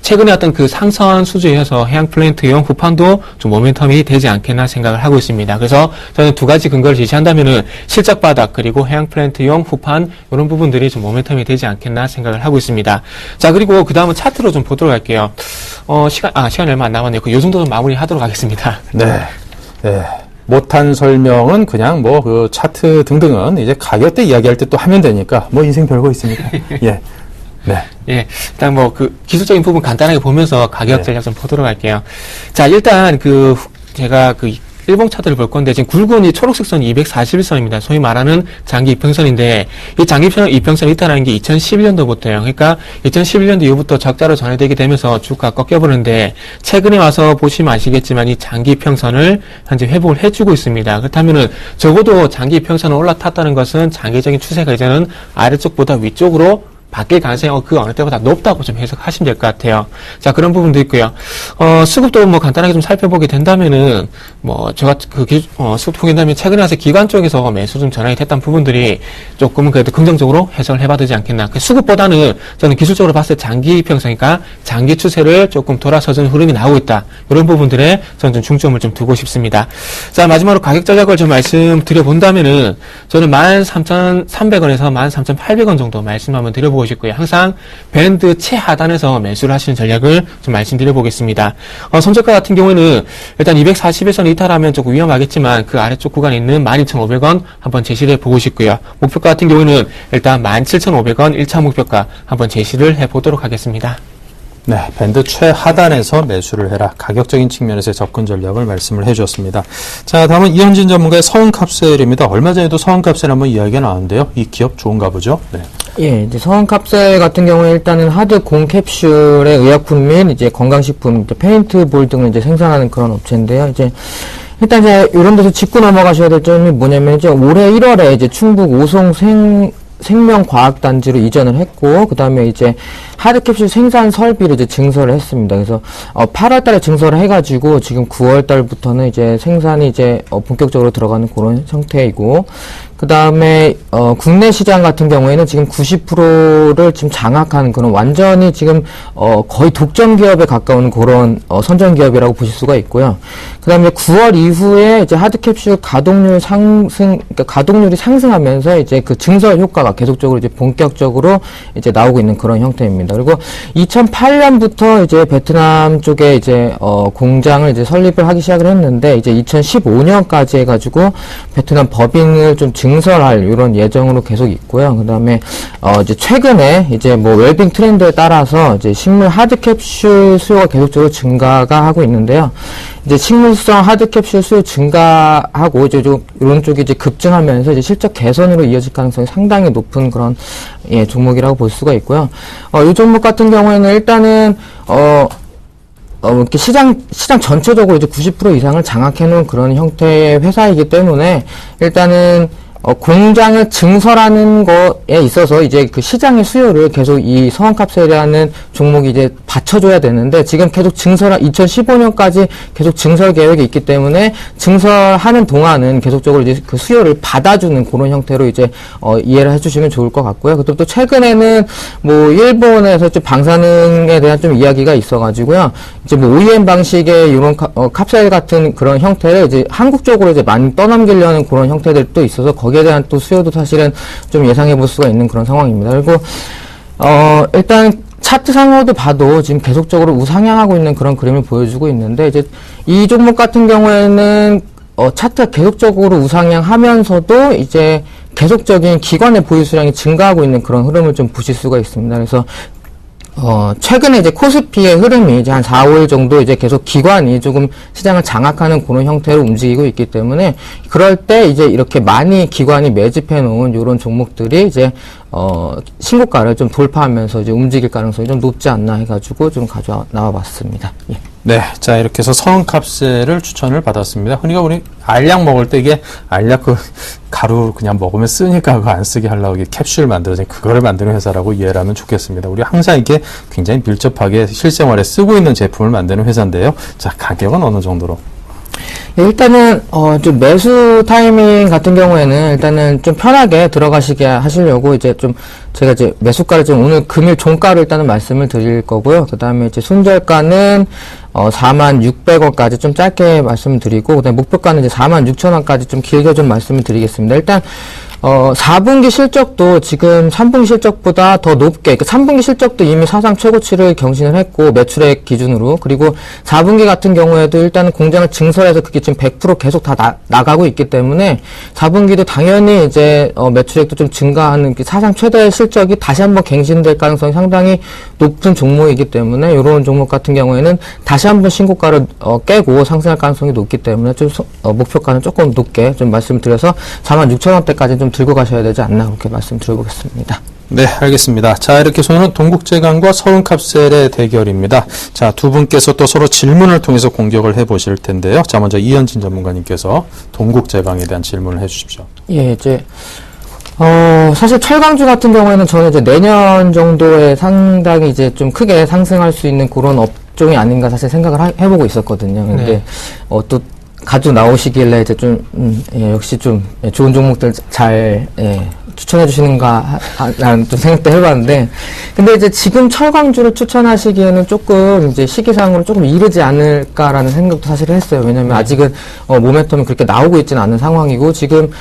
최근에 어떤 그 상선 수주에 의해서 해양 플랜트용 후판도 좀 모멘텀이 되지 않겠나 생각을 하고 있습니다. 그래서 저는 두 가지 근거를 제시한다면은 실적 바닥 그리고 해양 플랜트용 후판 이런 부분들이 좀 모멘텀이 되지 않겠나 생각을 하고 있습니다. 자, 그리고 그 다음은 차트로 좀 보도록 할게요. 시간이 얼마 안 남았네요. 요 정도 좀 마무리하도록 하겠습니다. 네. 네. 못한 설명은 그냥 뭐 그 차트 등등은 이제 가격대 이야기할 때 또 하면 되니까 뭐 인생 별거 있습니까? 예. 네. 예, 일단 뭐 그 기술적인 부분 간단하게 보면서 가격 전략 좀 보도록 할게요. 자, 일단 제가 일봉 차트를 볼 건데, 지금 굵은 이 초록색 선이 241선입니다. 소위 말하는 장기 이평선인데, 이 장기 이평선이 있다는 게 2011년도부터예요. 그러니까 2011년도 이후부터 적자로 전환되게 되면서 주가가 꺾여버리는데, 최근에 와서 보시면 아시겠지만 이 장기 이평선을 현재 회복을 해주고 있습니다. 그렇다면은 적어도 장기 이평선을 올라탔다는 것은 장기적인 추세가 이제는 아래쪽보다 위쪽으로 바뀔 가능성이 그 어느 때보다 높다고 좀 해석하시면 될 것 같아요. 자, 그런 부분도 있고요. 수급도 뭐 간단하게 좀 살펴보게 된다면은, 수급 보게 된다면 최근에 와서 기관 쪽에서 매수 좀 전환이 됐던 부분들이 조금은 그래도 긍정적으로 해석을 해봐도 되지 않겠나. 수급보다는 저는 기술적으로 봤을 때 장기 평선이니까 장기 추세를 조금 돌아서는 흐름이 나오고 있다. 이런 부분들에 저는 좀 중점을 좀 두고 싶습니다. 자, 마지막으로 가격 전략을 좀 말씀드려 본다면은, 저는 13,300원에서 13,800원 정도 말씀 한번 드려보고 싶고요. 항상 밴드 최하단에서 매수를 하시는 전략을 좀 말씀드려 보겠습니다. 손절가 같은 경우에는 일단 241선 이탈하면 조금 위험하겠지만 그 아래쪽 구간에 있는 12,500원 한번 제시를 해보고 싶고요. 목표가 같은 경우에는 일단 17,500원 1차 목표가 한번 제시를 해보도록 하겠습니다. 네, 밴드 최하단에서 매수를 해라. 가격적인 측면에서의 접근 전략을 말씀을 해주었습니다. 자, 다음은 이현진 전문가의 서은캅셀입니다. 얼마 전에도 서은캅셀 한번 이야기가 나왔는데요. 이 기업 좋은가 보죠? 네. 예, 이제 서은캅셀 같은 경우에 일단은 하드 공 캡슐의 의약품 및 이제 건강식품, 이제 페인트볼 등을 이제 생산하는 그런 업체인데요. 이제 일단 이제 이런 데서 짚고 넘어가셔야 될 점이 뭐냐면 이제 올해 1월에 이제 충북 오송 생명과학단지로 이전을 했고, 그 다음에 이제 하드캡슐 생산 설비를 이제 증설을 했습니다. 그래서 8월 달에 증설을 해가지고 지금 9월 달부터는 이제 생산이 이제 본격적으로 들어가는 그런 형태이고, 그 다음에 국내 시장 같은 경우에는 지금 90%를 지금 장악하는 그런 완전히 지금 거의 독점 기업에 가까운 그런 선전 기업이라고 보실 수가 있고요. 그 다음에 9월 이후에 이제 하드캡슐 그러니까 가동률이 상승하면서 이제 그 증설 효과가 계속적으로 이제 본격적으로 이제 나오고 있는 그런 형태입니다. 그리고 2008년부터 이제 베트남 쪽에 이제 공장을 이제 설립을 하기 시작을 했는데, 이제 2015년까지 해가지고 베트남 법인을 좀 증설할 이런 예정으로 계속 있고요. 그 다음에 이제 최근에 이제 뭐 웰빙 트렌드에 따라서 이제 식물 하드캡슐 수요가 계속적으로 증가가 하고 있는데요. 이제 식물성 하드캡슐 수요 증가하고 이제 좀 이런 쪽이 이제 급증하면서 이제 실적 개선으로 이어질 가능성이 상당히 높은 그런 종목이라고 볼 수가 있고요. 이 종목 같은 경우에는 일단은 이렇게 시장 전체적으로 이제 90% 이상을 장악해 놓은 그런 형태의 회사이기 때문에 일단은 공장을 증설하는 거에 있어서 이제 그 시장의 수요를 계속 이 서은캅셀이라는 종목이 이제 받쳐줘야 되는데, 지금 계속 2015년까지 계속 증설 계획이 있기 때문에 증설하는 동안은 계속적으로 이제 그 수요를 받아주는 그런 형태로 이제 이해를 해주시면 좋을 것 같고요. 그리고 또 최근에는 뭐 일본에서 좀 방사능에 대한 좀 이야기가 있어가지고요. 이제 뭐 OEM 방식의 이런 캅셀 같은 그런 형태를 이제 한국 쪽으로 이제 많이 떠넘기려는 그런 형태들도 있어서 거기에 대한 또 수요도 사실은 좀 예상해 볼 수가 있는 그런 상황입니다. 그리고 일단 차트상으로도 봐도 지금 계속적으로 우상향하고 있는 그런 그림을 보여주고 있는데, 이제 이 종목 같은 경우에는 차트가 계속적으로 우상향하면서도 이제 계속적인 기관의 보유 수량이 증가하고 있는 그런 흐름을 좀 보실 수가 있습니다. 그래서 최근에 이제 코스피의 흐름이 이제 한 4, 5일 정도 이제 계속 기관이 조금 시장을 장악하는 그런 형태로 움직이고 있기 때문에, 그럴 때 이제 이렇게 많이 기관이 매집해 놓은 이런 종목들이 이제 신고가를 좀 돌파하면서 이제 움직일 가능성이 좀 높지 않나 해가지고 좀 나와 봤습니다. 예. 네, 자, 이렇게 해서 서은캅셀을 추천을 받았습니다. 흔히가 우리 알약 먹을 때 이게 알약 그 가루 그냥 먹으면 쓰니까 그거 안 쓰게 하려고 이게 캡슐 만들어서 그거를 만드는 회사라고 이해를 하면 좋겠습니다. 우리 항상 이게 굉장히 밀접하게 실생활에 쓰고 있는 제품을 만드는 회사인데요. 자, 가격은 어느 정도로? 일단은 좀 매수 타이밍 같은 경우에는 일단은 좀 편하게 들어가시게 하시려고 이제 좀 제가 이제 매수가를 좀 오늘 금일 종가로 일단은 말씀을 드릴 거고요. 그 다음에 이제 손절가는 46,600원까지 좀 짧게 말씀을 드리고, 그다음에 목표가는 이제 46,000원까지 좀 길게 좀 말씀을 드리겠습니다. 일단 4분기 실적도 지금 3분기 실적보다 더 높게, 그러니까 3분기 실적도 이미 사상 최고치를 경신을 했고, 매출액 기준으로. 그리고 4분기 같은 경우에도 일단은 공장을 증설해서 그게 지금 100% 계속 다 나가고 있기 때문에 4분기도 당연히 이제 매출액도 좀 증가하는 사상 최대 실적이 다시 한번 갱신될 가능성이 상당히 높은 종목이기 때문에, 이런 종목 같은 경우에는 다시 한번 신고가를 깨고 상승할 가능성이 높기 때문에 좀 목표가는 조금 높게 좀 말씀드려서 46,000원대까지 좀 들고 가셔야 되지 않나, 그렇게 말씀드려보겠습니다. 네, 알겠습니다. 자, 이렇게 해서는 동국제강과 서은캅셀의 대결입니다. 자, 두 분께서 또 서로 질문을 통해서 공격을 해보실 텐데요. 자, 먼저 이현진 전문가님께서 동국제강에 대한 질문을 해주십시오. 예, 이제 사실 철강주 같은 경우에는 저는 이제 내년 정도에 상당히 이제 좀 크게 상승할 수 있는 그런 업종이 아닌가 사실 생각을 해보고 있었거든요. 근데 네. 또 가져 나오시길래 이제 좀 역시 좀 좋은 종목들 잘 추천해 주시는가 라는 좀 생각도 해봤는데, 근데 이제 지금 철강주를 추천하시기에는 조금 이제 시기상으로 조금 이르지 않을까라는 생각도 사실 했어요. 왜냐면 아직은 모멘텀이 그렇게 나오고 있지는 않은 상황이고, 지금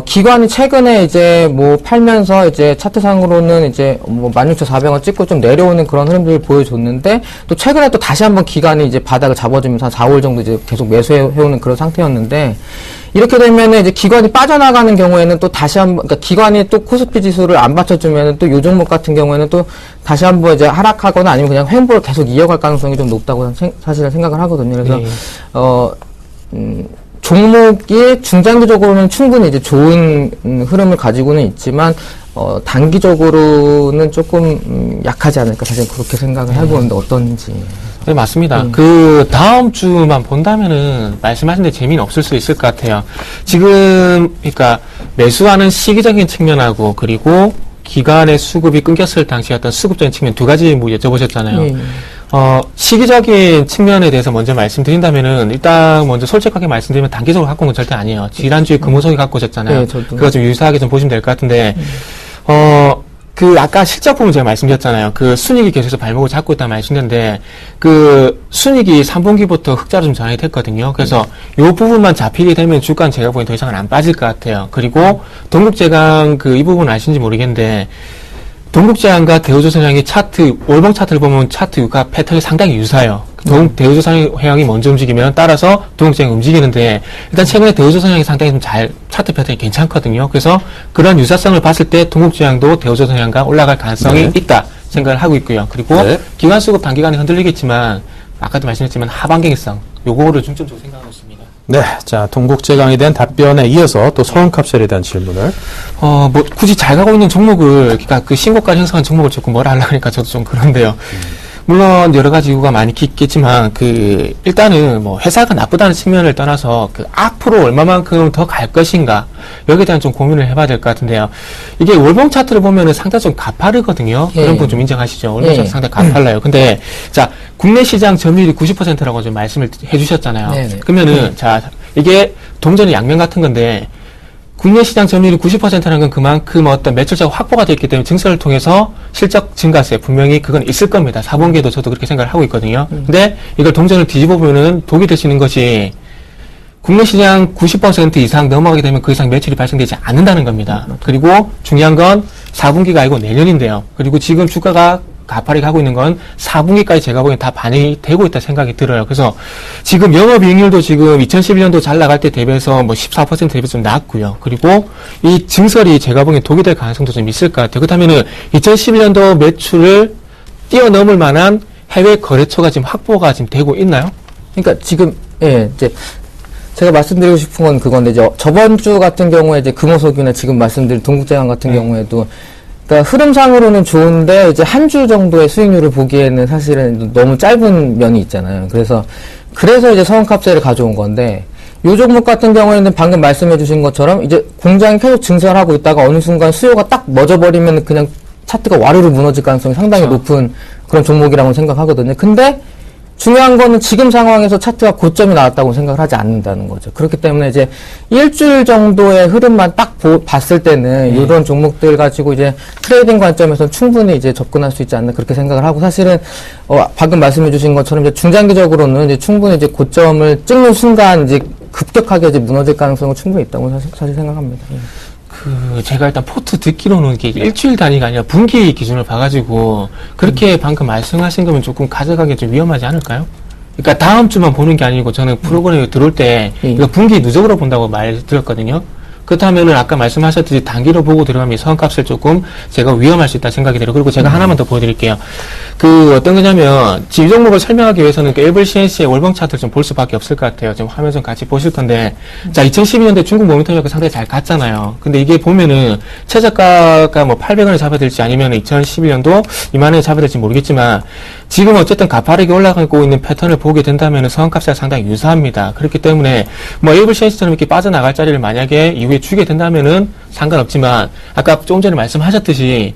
기관이 최근에 이제 뭐 팔면서 이제 차트상으로는 이제 뭐 16,400원 찍고 좀 내려오는 그런 흐름들을 보여줬는데, 또 최근에 또 다시 한번 기관이 이제 바닥을 잡아주면서 한 4월 정도 이제 계속 매수해오는 그런 상태였는데, 이렇게 되면은 이제 기관이 빠져나가는 경우에는 또 다시 한번, 그러니까 기관이 또 코스피 지수를 안 받쳐주면은 또 요 종목 같은 경우에는 또 다시 한번 이제 하락하거나 아니면 그냥 횡보를 계속 이어갈 가능성이 좀 높다고 사실은 생각을 하거든요. 그래서, 종목이 중장기적으로는 충분히 이제 좋은 흐름을 가지고는 있지만, 단기적으로는 조금 약하지 않을까 사실 그렇게 생각을 해보는데 어떤지. 네, 맞습니다. 그 다음 주만 본다면은 말씀하신 데 재미는 없을 수 있을 것 같아요. 지금 그러니까 매수하는 시기적인 측면하고 그리고 기간의 수급이 끊겼을 당시 어떤 수급적인 측면 두 가지 뭐 여쭤보셨잖아요. 시기적인 측면에 대해서 먼저 말씀드린다면은 일단 먼저 솔직하게 말씀드리면 단기적으로 갖고 온 건 절대 아니에요. 지난주에 금호석이 갖고 오셨잖아요. 네, 저도. 그거 좀 유사하게 좀 보시면 될 것 같은데 그 아까 실적 부분 제가 말씀드렸잖아요. 그 순이익이 계속해서 발목을 잡고 있다는 말씀드렸는데 그 순이익이 3분기부터 흑자로 좀 전환이 됐거든요. 그래서 요 부분만 잡히게 되면 주가는 제가 보기엔 더 이상은 안 빠질 것 같아요. 그리고 동국제강 그 이 부분 아시는지 모르겠는데 동국제강과 대우조선해양의 차트 월봉 차트를 보면 차트 유가 패턴이 상당히 유사해요. 대우조선해양이 먼저 움직이면 따라서 동국제강이 움직이는데 일단 최근에 대우조선해양이 상당히 좀 잘 차트 패턴이 괜찮거든요. 그래서 그런 유사성을 봤을 때 동국제강도 대우조선해양과 올라갈 가능성이 있다 생각을 하고 있고요. 그리고 기관 수급 단기간에 흔들리겠지만 아까도 말씀드렸지만 하반기성 요거를 중점적으로 생각하고 있습니다. 네, 자 동국제강에 대한 답변에 이어서 또 서울카피탈에 대한 질문을. 뭐 굳이 잘 가고 있는 종목을 그러니까 그 신고가를 형성한 종목을 조금 뭐라 하려고 하니까 저도 좀 그런데요. 물론 여러 가지 이유가 많이 있겠지만 그 일단은 뭐 회사가 나쁘다는 측면을 떠나서 그 앞으로 얼마만큼 더 갈 것인가 여기에 대한 좀 고민을 해봐야 될 것 같은데요. 이게 월봉 차트를 보면은 상당히 좀 가파르거든요. 그런 부분 좀 인정하시죠? 월봉 차트 상당히 가팔라요. 근데 자 국내 시장 점유율이 90%라고 좀 말씀을 해주셨잖아요. 그러면은 자 이게 동전의 양면 같은 건데. 국내 시장 점유율이 90%라는 건 그만큼 어떤 매출자가 확보가 되어 있기 때문에 증설을 통해서 실적 증가세 분명히 그건 있을 겁니다. 4분기에도 저도 그렇게 생각을 하고 있거든요. 근데 이걸 동전을 뒤집어 보면은 독이 되시는 것이 국내 시장 90% 이상 넘어가게 되면 그 이상 매출이 발생되지 않는다는 겁니다. 그리고 중요한 건 4분기가 아니고 내년인데요. 그리고 지금 주가가 가파르게 하고 있는 건 4분기까지 제가 보기엔 다 반영이 되고 있다 생각이 들어요. 그래서 지금 영업이익률도 지금 2011년도 잘 나갈 때 대비해서 뭐 14% 대비해서 좀 낮고요. 그리고 이 증설이 제가 보기엔 독이 될 가능성도 좀 있을 것 같아요. 그렇다면은 2011년도 매출을 뛰어넘을 만한 해외 거래처가 지금 확보가 지금 되고 있나요? 그러니까 지금 이제 제가 말씀드리고 싶은 건 그건데 이제 저번 주 같은 경우에 이제 금호석이나 지금 말씀드린 동국제강 같은 경우에도 그러니까 흐름상으로는 좋은데 이제 한 주 정도의 수익률을 보기에는 사실은 너무 짧은 면이 있잖아요. 그래서 이제 서원캅세를 가져온 건데 요 종목 같은 경우에는 방금 말씀해 주신 것처럼 이제 공장이 계속 증설하고 있다가 어느 순간 수요가 딱 멎어버리면 그냥 차트가 와르르 무너질 가능성이 상당히 높은 그런 종목이라고 생각하거든요. 근데 중요한 거는 지금 상황에서 차트가 고점이 나왔다고 생각을 하지 않는다는 거죠. 그렇기 때문에 이제 일주일 정도의 흐름만 딱 봤을 때는 이런 종목들 가지고 이제 트레이딩 관점에서 충분히 이제 접근할 수 있지 않나 그렇게 생각을 하고 사실은 방금 말씀해 주신 것처럼 이제 중장기적으로는 이제 충분히 이제 고점을 찍는 순간 이제 급격하게 이제 무너질 가능성은 충분히 있다고 사실 생각합니다. 제가 일단 포트 듣기로는 이게 일주일 단위가 아니라 분기 기준을 봐가지고 그렇게 방금 말씀하신 거면 조금 가져가기 좀 위험하지 않을까요? 그러니까 다음 주만 보는 게 아니고 저는 프로그램에 들어올 때 이거 분기 누적으로 본다고 말드렸거든요. 그렇다면은 아까 말씀하셨듯이 단기로 보고 들어가면 서원값을 조금 제가 위험할 수 있다 생각이 들어요. 그리고 제가 하나만 더 보여드릴게요. 그 어떤 거냐면 지금 이 종목을 설명하기 위해서는 그 에이블 CNC의 월봉 차트를 좀 볼 수밖에 없을 것 같아요. 지금 화면 좀 같이 보실 건데 자 2012년도에 중국 모니터링이 상당히 잘 갔잖아요. 근데 이게 보면은 최저가가 뭐 800원에 잡아야 될지 아니면 2011년도 이만에 잡아야 될지 모르겠지만 지금 어쨌든 가파르게 올라가고 있는 패턴을 보게 된다면 서원값이 상당히 유사합니다. 그렇기 때문에 뭐 에이블 CNC처럼 이렇게 빠져나갈 자리를 만약에 이후에 주게 된다면은 상관없지만 아까 조금 전에 말씀하셨듯이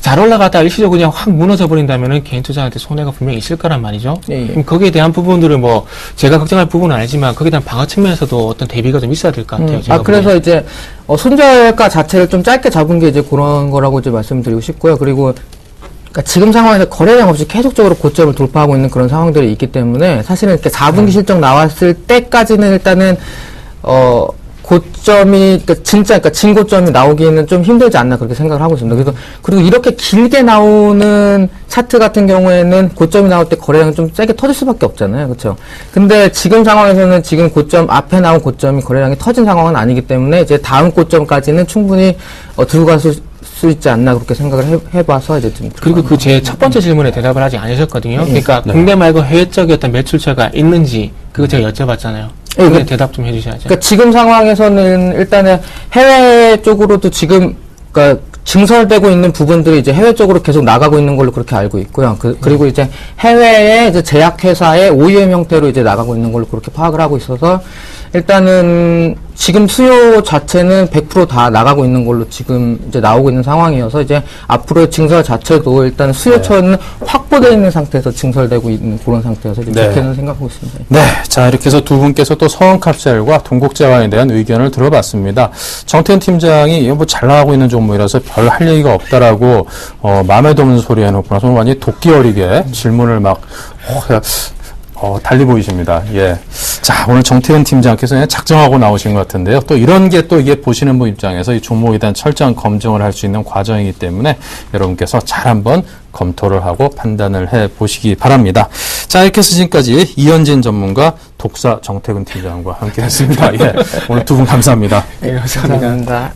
잘 올라가다 일시적으로 그냥 확 무너져 버린다면은 개인 투자한테 손해가 분명히 있을 거란 말이죠. 그럼 거기에 대한 부분들을 뭐 제가 걱정할 부분은 아니지만 거기에 대한 방어 측면에서도 어떤 대비가 좀 있어야 될 것 같아요. 그래서 이제 손절가 자체를 좀 짧게 잡은 게 이제 그런 거라고 이제 말씀드리고 싶고요. 그리고 그러니까 지금 상황에서 거래량 없이 계속적으로 고점을 돌파하고 있는 그런 상황들이 있기 때문에 사실은 이렇게 4분기 실적 나왔을 때까지는 일단은 고점이 그러니까 진고점이 나오기는 좀 힘들지 않나 그렇게 생각을 하고 있습니다. 그래서 그리고 이렇게 길게 나오는 차트 같은 경우에는 고점이 나올 때 거래량이 좀 세게 터질 수밖에 없잖아요, 그렇죠? 근데 지금 상황에서는 지금 고점 앞에 나온 고점이 거래량이 터진 상황은 아니기 때문에 이제 다음 고점까지는 충분히 들고 갈 수 있지 않나 그렇게 생각을 해봐서 이제 좀 그리고 그 제 첫 번째 질문에 대답을 아직 안 하셨거든요. 그러니까 국내 말고 해외 쪽에 어떤 매출처가 있는지 그거 제가 여쭤봤잖아요. 그게 대답 좀 해주셔야죠. 그러니까 지금 상황에서는 일단은 해외 쪽으로도 지금 그러니까 증설되고 있는 부분들이 이제 해외 쪽으로 계속 나가고 있는 걸로 그렇게 알고 있고요. 그리고 이제 해외의 이제 제약회사의 OEM 형태로 이제 나가고 있는 걸로 그렇게 파악을 하고 있어서 일단은 지금 수요 자체는 100% 다 나가고 있는 걸로 지금 이제 나오고 있는 상황이어서 이제 앞으로의 증설 자체도 일단 수요처는 확보되어 있는 상태에서 증설되고 있는 그런 상태여서 이제 그렇게는 생각하고 있습니다. 네. 자, 이렇게 해서 두 분께서 또 서원캅셀과 동국제화에 대한 의견을 들어봤습니다. 정태현 팀장이 이거 뭐 잘 나가고 있는 종목이라서 별 할 얘기가 없다라고, 마음에 드는 소리 해놓고 나서 완전히 도끼 어리게 질문을 막, 달리 보이십니다. 예. 자, 오늘 정태현 팀장께서 그냥 작정하고 나오신 것 같은데요. 또 이런 게 또 이게 보시는 분 입장에서 이 종목에 대한 철저한 검증을 할 수 있는 과정이기 때문에 여러분께서 잘 한번 검토를 하고 판단을 해 보시기 바랍니다. 자, 이렇게 해서 지금까지 이현진 전문가, 독사 정태근 팀장과 함께 했습니다. 예. 오늘 두 분 감사합니다. 네, 감사합니다. 감사합니다.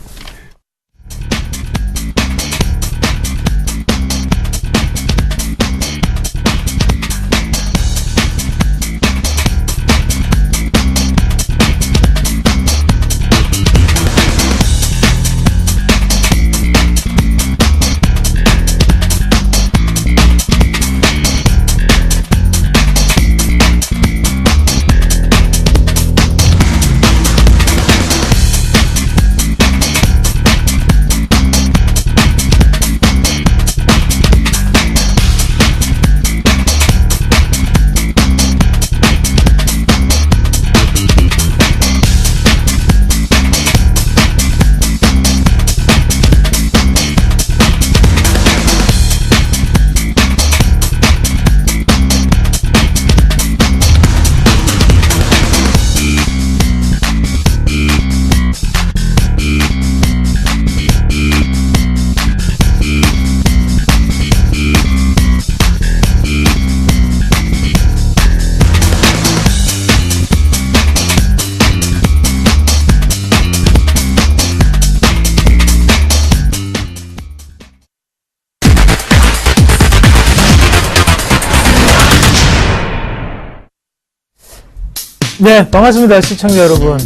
네, 반갑습니다. 시청자 여러분.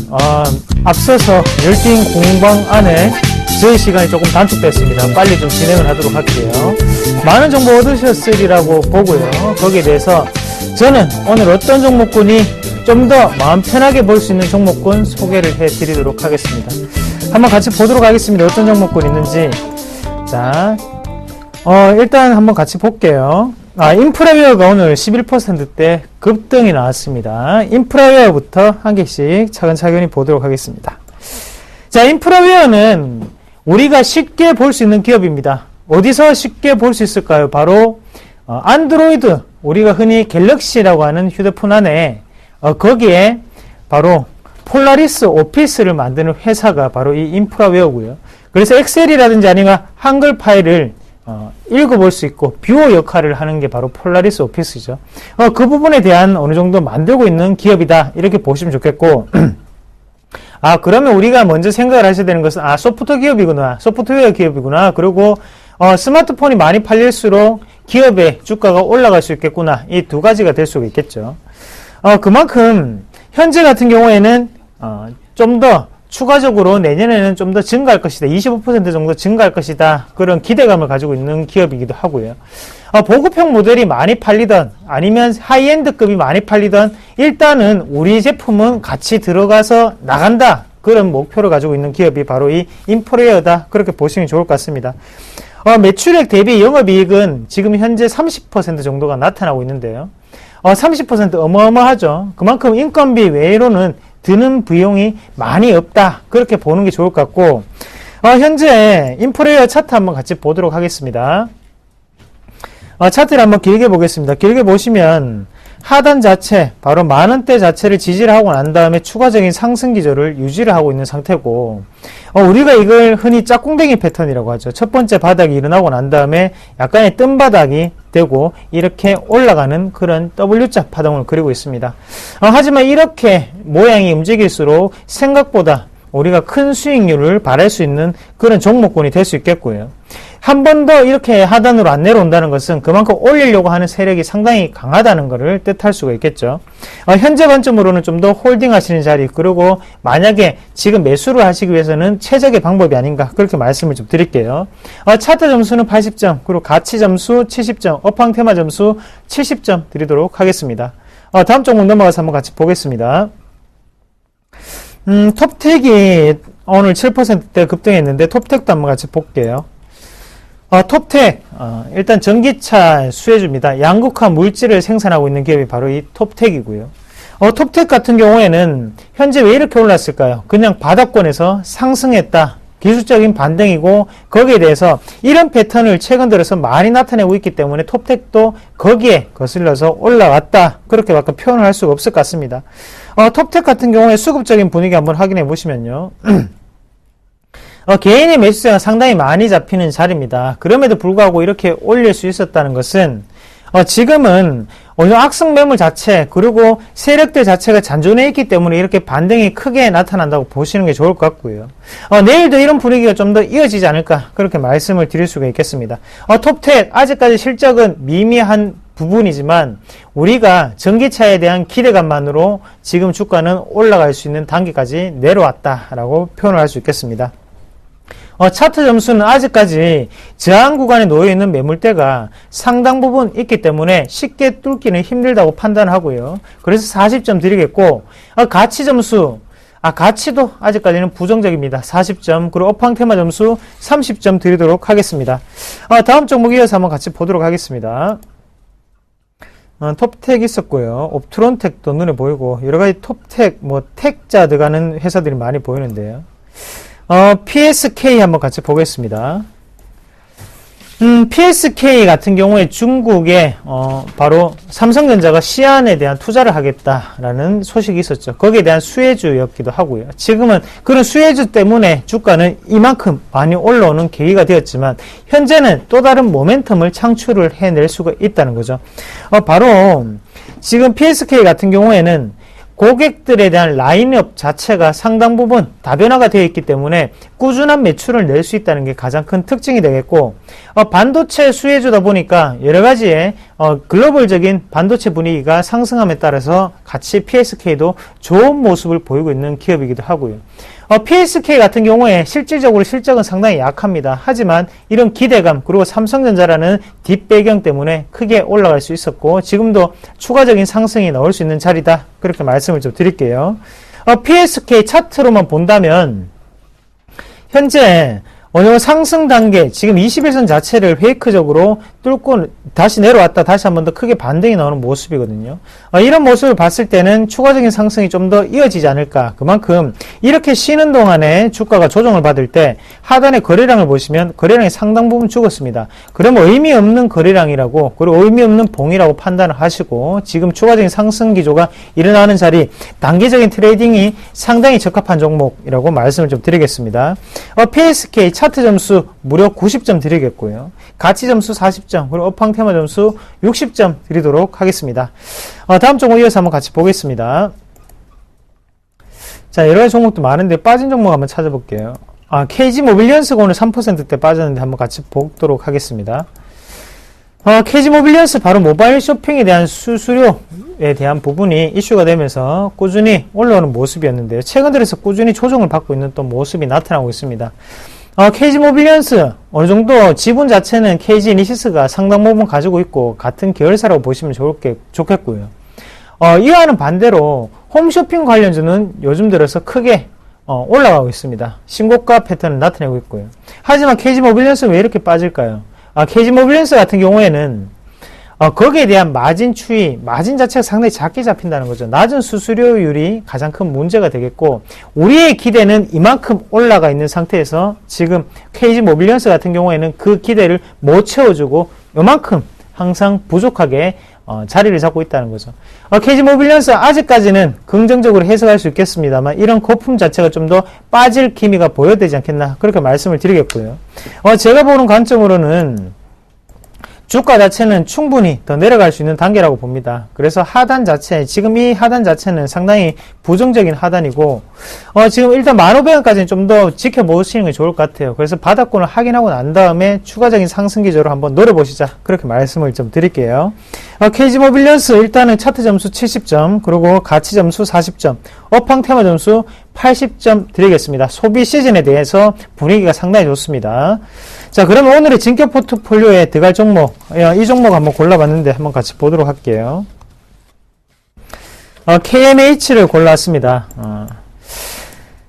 앞서서 열띤 공방 안에 저희 시간이 조금 단축됐습니다. 빨리 좀 진행을 하도록 할게요. 많은 정보 얻으셨으리라고 보고요. 거기에 대해서 저는 오늘 어떤 종목군이 좀 더 마음 편하게 볼 수 있는 종목군 소개를 해드리도록 하겠습니다. 한번 같이 보도록 하겠습니다. 어떤 종목군 있는지. 자, 일단 한번 같이 볼게요. 인프라웨어가 오늘 11%대 급등이 나왔습니다. 인프라웨어부터 한 개씩 차근차근히 보도록 하겠습니다. 자, 인프라웨어는 우리가 쉽게 볼 수 있는 기업입니다. 어디서 쉽게 볼 수 있을까요? 바로 안드로이드, 우리가 흔히 갤럭시라고 하는 휴대폰 안에 거기에 바로 폴라리스 오피스를 만드는 회사가 바로 이 인프라웨어고요. 그래서 엑셀이라든지 아니면 한글 파일을 읽어볼 수 있고 뷰어 역할을 하는 게 바로 폴라리스 오피스죠. 그 부분에 대한 어느 정도 만들고 있는 기업이다, 이렇게 보시면 좋겠고 그러면 우리가 먼저 생각을 하셔야 되는 것은 소프트웨어 기업이구나. 그리고 스마트폰이 많이 팔릴수록 기업의 주가가 올라갈 수 있겠구나. 이 두 가지가 될 수가 있겠죠. 그만큼 현재 같은 경우에는 좀 더 추가적으로 내년에는 좀 더 증가할 것이다. 25% 정도 증가할 것이다. 그런 기대감을 가지고 있는 기업이기도 하고요. 보급형 모델이 많이 팔리던 아니면 하이엔드급이 많이 팔리던 일단은 우리 제품은 같이 들어가서 나간다. 그런 목표를 가지고 있는 기업이 바로 이 인프라웨어다. 그렇게 보시면 좋을 것 같습니다. 매출액 대비 영업이익은 지금 현재 30% 정도가 나타나고 있는데요. 30% 어마어마하죠. 그만큼 인건비 외로는 드는 비용이 많이 없다. 그렇게 보는 게 좋을 것 같고, 현재 인프라웨어 차트 한번 같이 보도록 하겠습니다. 차트를 한번 길게 보겠습니다. 길게 보시면 하단 자체, 바로 만원대 자체를 지지를 하고 난 다음에 추가적인 상승 기조를 유지를 하고 있는 상태고, 우리가 이걸 흔히 짝꿍댕이 패턴이라고 하죠. 첫 번째 바닥이 일어나고 난 다음에 약간의 뜬 바닥이 되고 이렇게 올라가는 그런 W자 파동을 그리고 있습니다. 하지만 이렇게 모양이 움직일수록 생각보다 우리가 큰 수익률을 바랄 수 있는 그런 종목군이 될 수 있겠고요. 한 번 더 이렇게 하단으로 안 내려온다는 것은 그만큼 올리려고 하는 세력이 상당히 강하다는 것을 뜻할 수가 있겠죠. 현재 관점으로는 좀 더 홀딩 하시는 자리, 그리고 만약에 지금 매수를 하시기 위해서는 최적의 방법이 아닌가, 그렇게 말씀을 좀 드릴게요. 차트 점수는 80점, 그리고 가치 점수 70점, 업황 테마 점수 70점 드리도록 하겠습니다. 다음 종목 넘어가서 한번 같이 보겠습니다. 톱텍이 오늘 7%대 급등했는데 톱텍도 한번 같이 볼게요. 톱텍, 일단 전기차 수혜주입니다. 양극화 물질을 생산하고 있는 기업이 바로 이 톱텍이고요. 톱텍 같은 경우에는 현재 왜 이렇게 올랐을까요? 그냥 바닥권에서 상승했다. 기술적인 반등이고, 거기에 대해서 이런 패턴을 최근 들어서 많이 나타내고 있기 때문에 톱텍도 거기에 거슬려서 올라왔다. 그렇게 밖에 표현을 할 수가 없을 것 같습니다. 톱텍 같은 경우에 수급적인 분위기 한번 확인해 보시면요. 개인의 매수세가 상당히 많이 잡히는 자리입니다. 그럼에도 불구하고 이렇게 올릴 수 있었다는 것은 지금은 악성 매물 자체, 그리고 세력들 자체가 잔존해 있기 때문에 이렇게 반등이 크게 나타난다고 보시는 게 좋을 것 같고요. 내일도 이런 분위기가 좀 더 이어지지 않을까, 그렇게 말씀을 드릴 수가 있겠습니다. 톱텍 아직까지 실적은 미미한 부분이지만 우리가 전기차에 대한 기대감만으로 지금 주가는 올라갈 수 있는 단계까지 내려왔다라고 표현을 할 수 있겠습니다. 차트 점수는 아직까지 저항 구간에 놓여있는 매물대가 상당 부분 있기 때문에 쉽게 뚫기는 힘들다고 판단하고요. 그래서 40점 드리겠고, 가치 점수, 가치도 아직까지는 부정적입니다. 40점, 그리고 업황 테마 점수 30점 드리도록 하겠습니다. 다음 종목 이어서 한번 같이 보도록 하겠습니다. 톱텍 있었고요. 옵트론텍도 눈에 보이고, 여러가지 톱텍, 택자 들어가는 회사들이 많이 보이는데요. PSK 한번 같이 보겠습니다. PSK 같은 경우에 중국에 바로 삼성전자가 시안에 대한 투자를 하겠다라는 소식이 있었죠. 거기에 대한 수혜주였기도 하고요. 지금은 그런 수혜주 때문에 주가는 이만큼 많이 올라오는 계기가 되었지만 현재는 또 다른 모멘텀을 창출을 해낼 수가 있다는 거죠. 바로 지금 PSK 같은 경우에는 고객들에 대한 라인업 자체가 상당 부분 다변화가 되어 있기 때문에 꾸준한 매출을 낼 수 있다는 게 가장 큰 특징이 되겠고, 반도체 수혜주다 보니까 여러 가지의 글로벌적인 반도체 분위기가 상승함에 따라서 같이 PSK도 좋은 모습을 보이고 있는 기업이기도 하고요. PSK 같은 경우에 실질적으로 실적은 상당히 약합니다. 하지만 이런 기대감, 그리고 삼성전자라는 뒷배경 때문에 크게 올라갈 수 있었고, 지금도 추가적인 상승이 나올 수 있는 자리다, 그렇게 말씀을 좀 드릴게요. PSK 차트로만 본다면 현재 상승 단계, 지금 21선 자체를 페이크적으로 뚫고 다시 내려왔다 다시 한 번 더 크게 반등이 나오는 모습이거든요. 이런 모습을 봤을 때는 추가적인 상승이 좀 더 이어지지 않을까. 그만큼 이렇게 쉬는 동안에 주가가 조정을 받을 때 하단의 거래량을 보시면 거래량이 상당 부분 죽었습니다. 그러면 의미 없는 거래량이라고, 그리고 의미 없는 봉이라고 판단을 하시고, 지금 추가적인 상승 기조가 일어나는 자리, 단기적인 트레이딩이 상당히 적합한 종목이라고 말씀을 좀 드리겠습니다. PSK 차트 점수 무려 90점 드리겠고요. 가치 점수 40점, 그리고 업황 테마 점수 60점 드리도록 하겠습니다. 다음 종목 이어서 한번 같이 보겠습니다. 자, 여러 가지 종목도 많은데 빠진 종목 한번 찾아볼게요. KG 모빌리언스가 오늘 3%대 빠졌는데 한번 같이 보도록 하겠습니다. KG 모빌리언스 바로 모바일 쇼핑에 대한 수수료에 대한 부분이 이슈가 되면서 꾸준히 올라오는 모습이었는데요. 최근 들어서 꾸준히 조정을 받고 있는 또 모습이 나타나고 있습니다. KG 모빌리언스 어느 정도 지분 자체는 KG 이니시스가 상당 부분 가지고 있고 같은 계열사라고 보시면 좋겠고요. 이와는 반대로 홈쇼핑 관련주는 요즘 들어서 크게 올라가고 있습니다. 신고가 패턴을 나타내고 있고요. 하지만 KG 모빌리언스는 왜 이렇게 빠질까요? KG 모빌리언스 같은 경우에는 거기에 대한 마진 추이, 마진 자체가 상당히 작게 잡힌다는 거죠. 낮은 수수료율이 가장 큰 문제가 되겠고, 우리의 기대는 이만큼 올라가 있는 상태에서 지금 KG 모빌리언스 같은 경우에는 그 기대를 못 채워주고 요만큼 항상 부족하게 자리를 잡고 있다는 거죠. KG모빌리언스 아직까지는 긍정적으로 해석할 수 있겠습니다만 이런 거품 자체가 좀 더 빠질 기미가 보여되지 않겠나 그렇게 말씀을 드리겠고요. 제가 보는 관점으로는 주가 자체는 충분히 더 내려갈 수 있는 단계라고 봅니다. 그래서 하단 자체, 지금 이 하단 자체는 상당히 부정적인 하단이고, 지금 일단 15,000원까지는 좀 더 지켜보시는 게 좋을 것 같아요. 그래서 바닥권을 확인하고 난 다음에 추가적인 상승 기조를 한번 노려보시자. 그렇게 말씀을 좀 드릴게요. KG모빌리언스 일단은 차트 점수 70점, 그리고 가치 점수 40점, 업황 테마 점수 80점 드리겠습니다. 소비 시즌에 대해서 분위기가 상당히 좋습니다. 자, 그러면 오늘의 진격 포트폴리오에 들어갈 종목, 이 종목 한번 골라봤는데 한번 같이 보도록 할게요. KMH를 골랐습니다.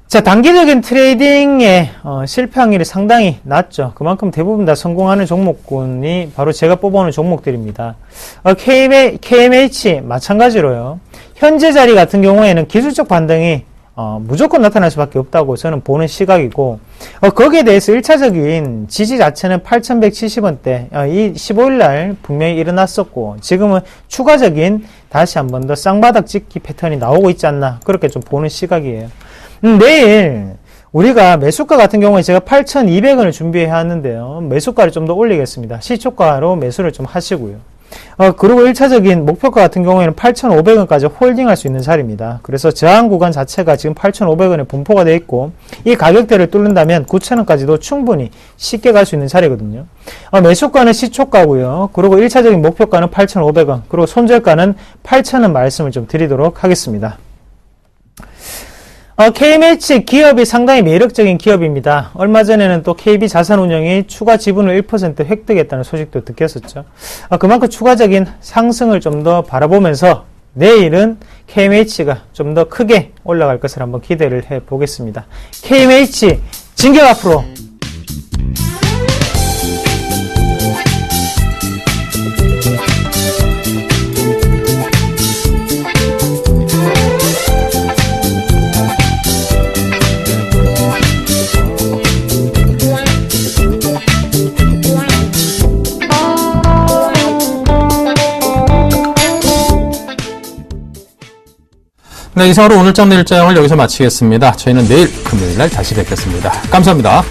자, 단기적인 트레이딩에 실패 확률이 상당히 낮죠. 그만큼 대부분 다 성공하는 종목군이 바로 제가 뽑아오는 종목들입니다. KMH 마찬가지로요. 현재 자리 같은 경우에는 기술적 반등이 무조건 나타날 수밖에 없다고 저는 보는 시각이고, 거기에 대해서 1차적인 지지 자체는 8,170원대, 이 15일날 분명히 일어났었고, 지금은 추가적인 다시 한 번 더 쌍바닥 찍기 패턴이 나오고 있지 않나, 그렇게 좀 보는 시각이에요. 내일, 우리가 매수가 같은 경우에 제가 8,200원을 준비해 왔는데요. 매수가를 좀 더 올리겠습니다. 시초가로 매수를 좀 하시고요. 그리고 1차적인 목표가 같은 경우에는 8,500원까지 홀딩할 수 있는 자리입니다. 그래서 저항 구간 자체가 지금 8,500원에 분포가 되어 있고, 이 가격대를 뚫는다면 9,000원까지도 충분히 쉽게 갈 수 있는 자리거든요. 매수가는 시초가고요. 그리고 1차적인 목표가는 8,500원, 그리고 손절가는 8,000원 말씀을 좀 드리도록 하겠습니다. KMH 기업이 상당히 매력적인 기업입니다. 얼마 전에는 또 KB 자산운용이 추가 지분을 1% 획득했다는 소식도 듣겠었죠. 그만큼 추가적인 상승을 좀 더 바라보면서 내일은 KMH가 좀 더 크게 올라갈 것을 한번 기대를 해 보겠습니다. KMH 진격 앞으로! 네, 이상으로 오늘 장 내일장을 여기서 마치겠습니다. 저희는 내일 금요일 날 다시 뵙겠습니다. 감사합니다.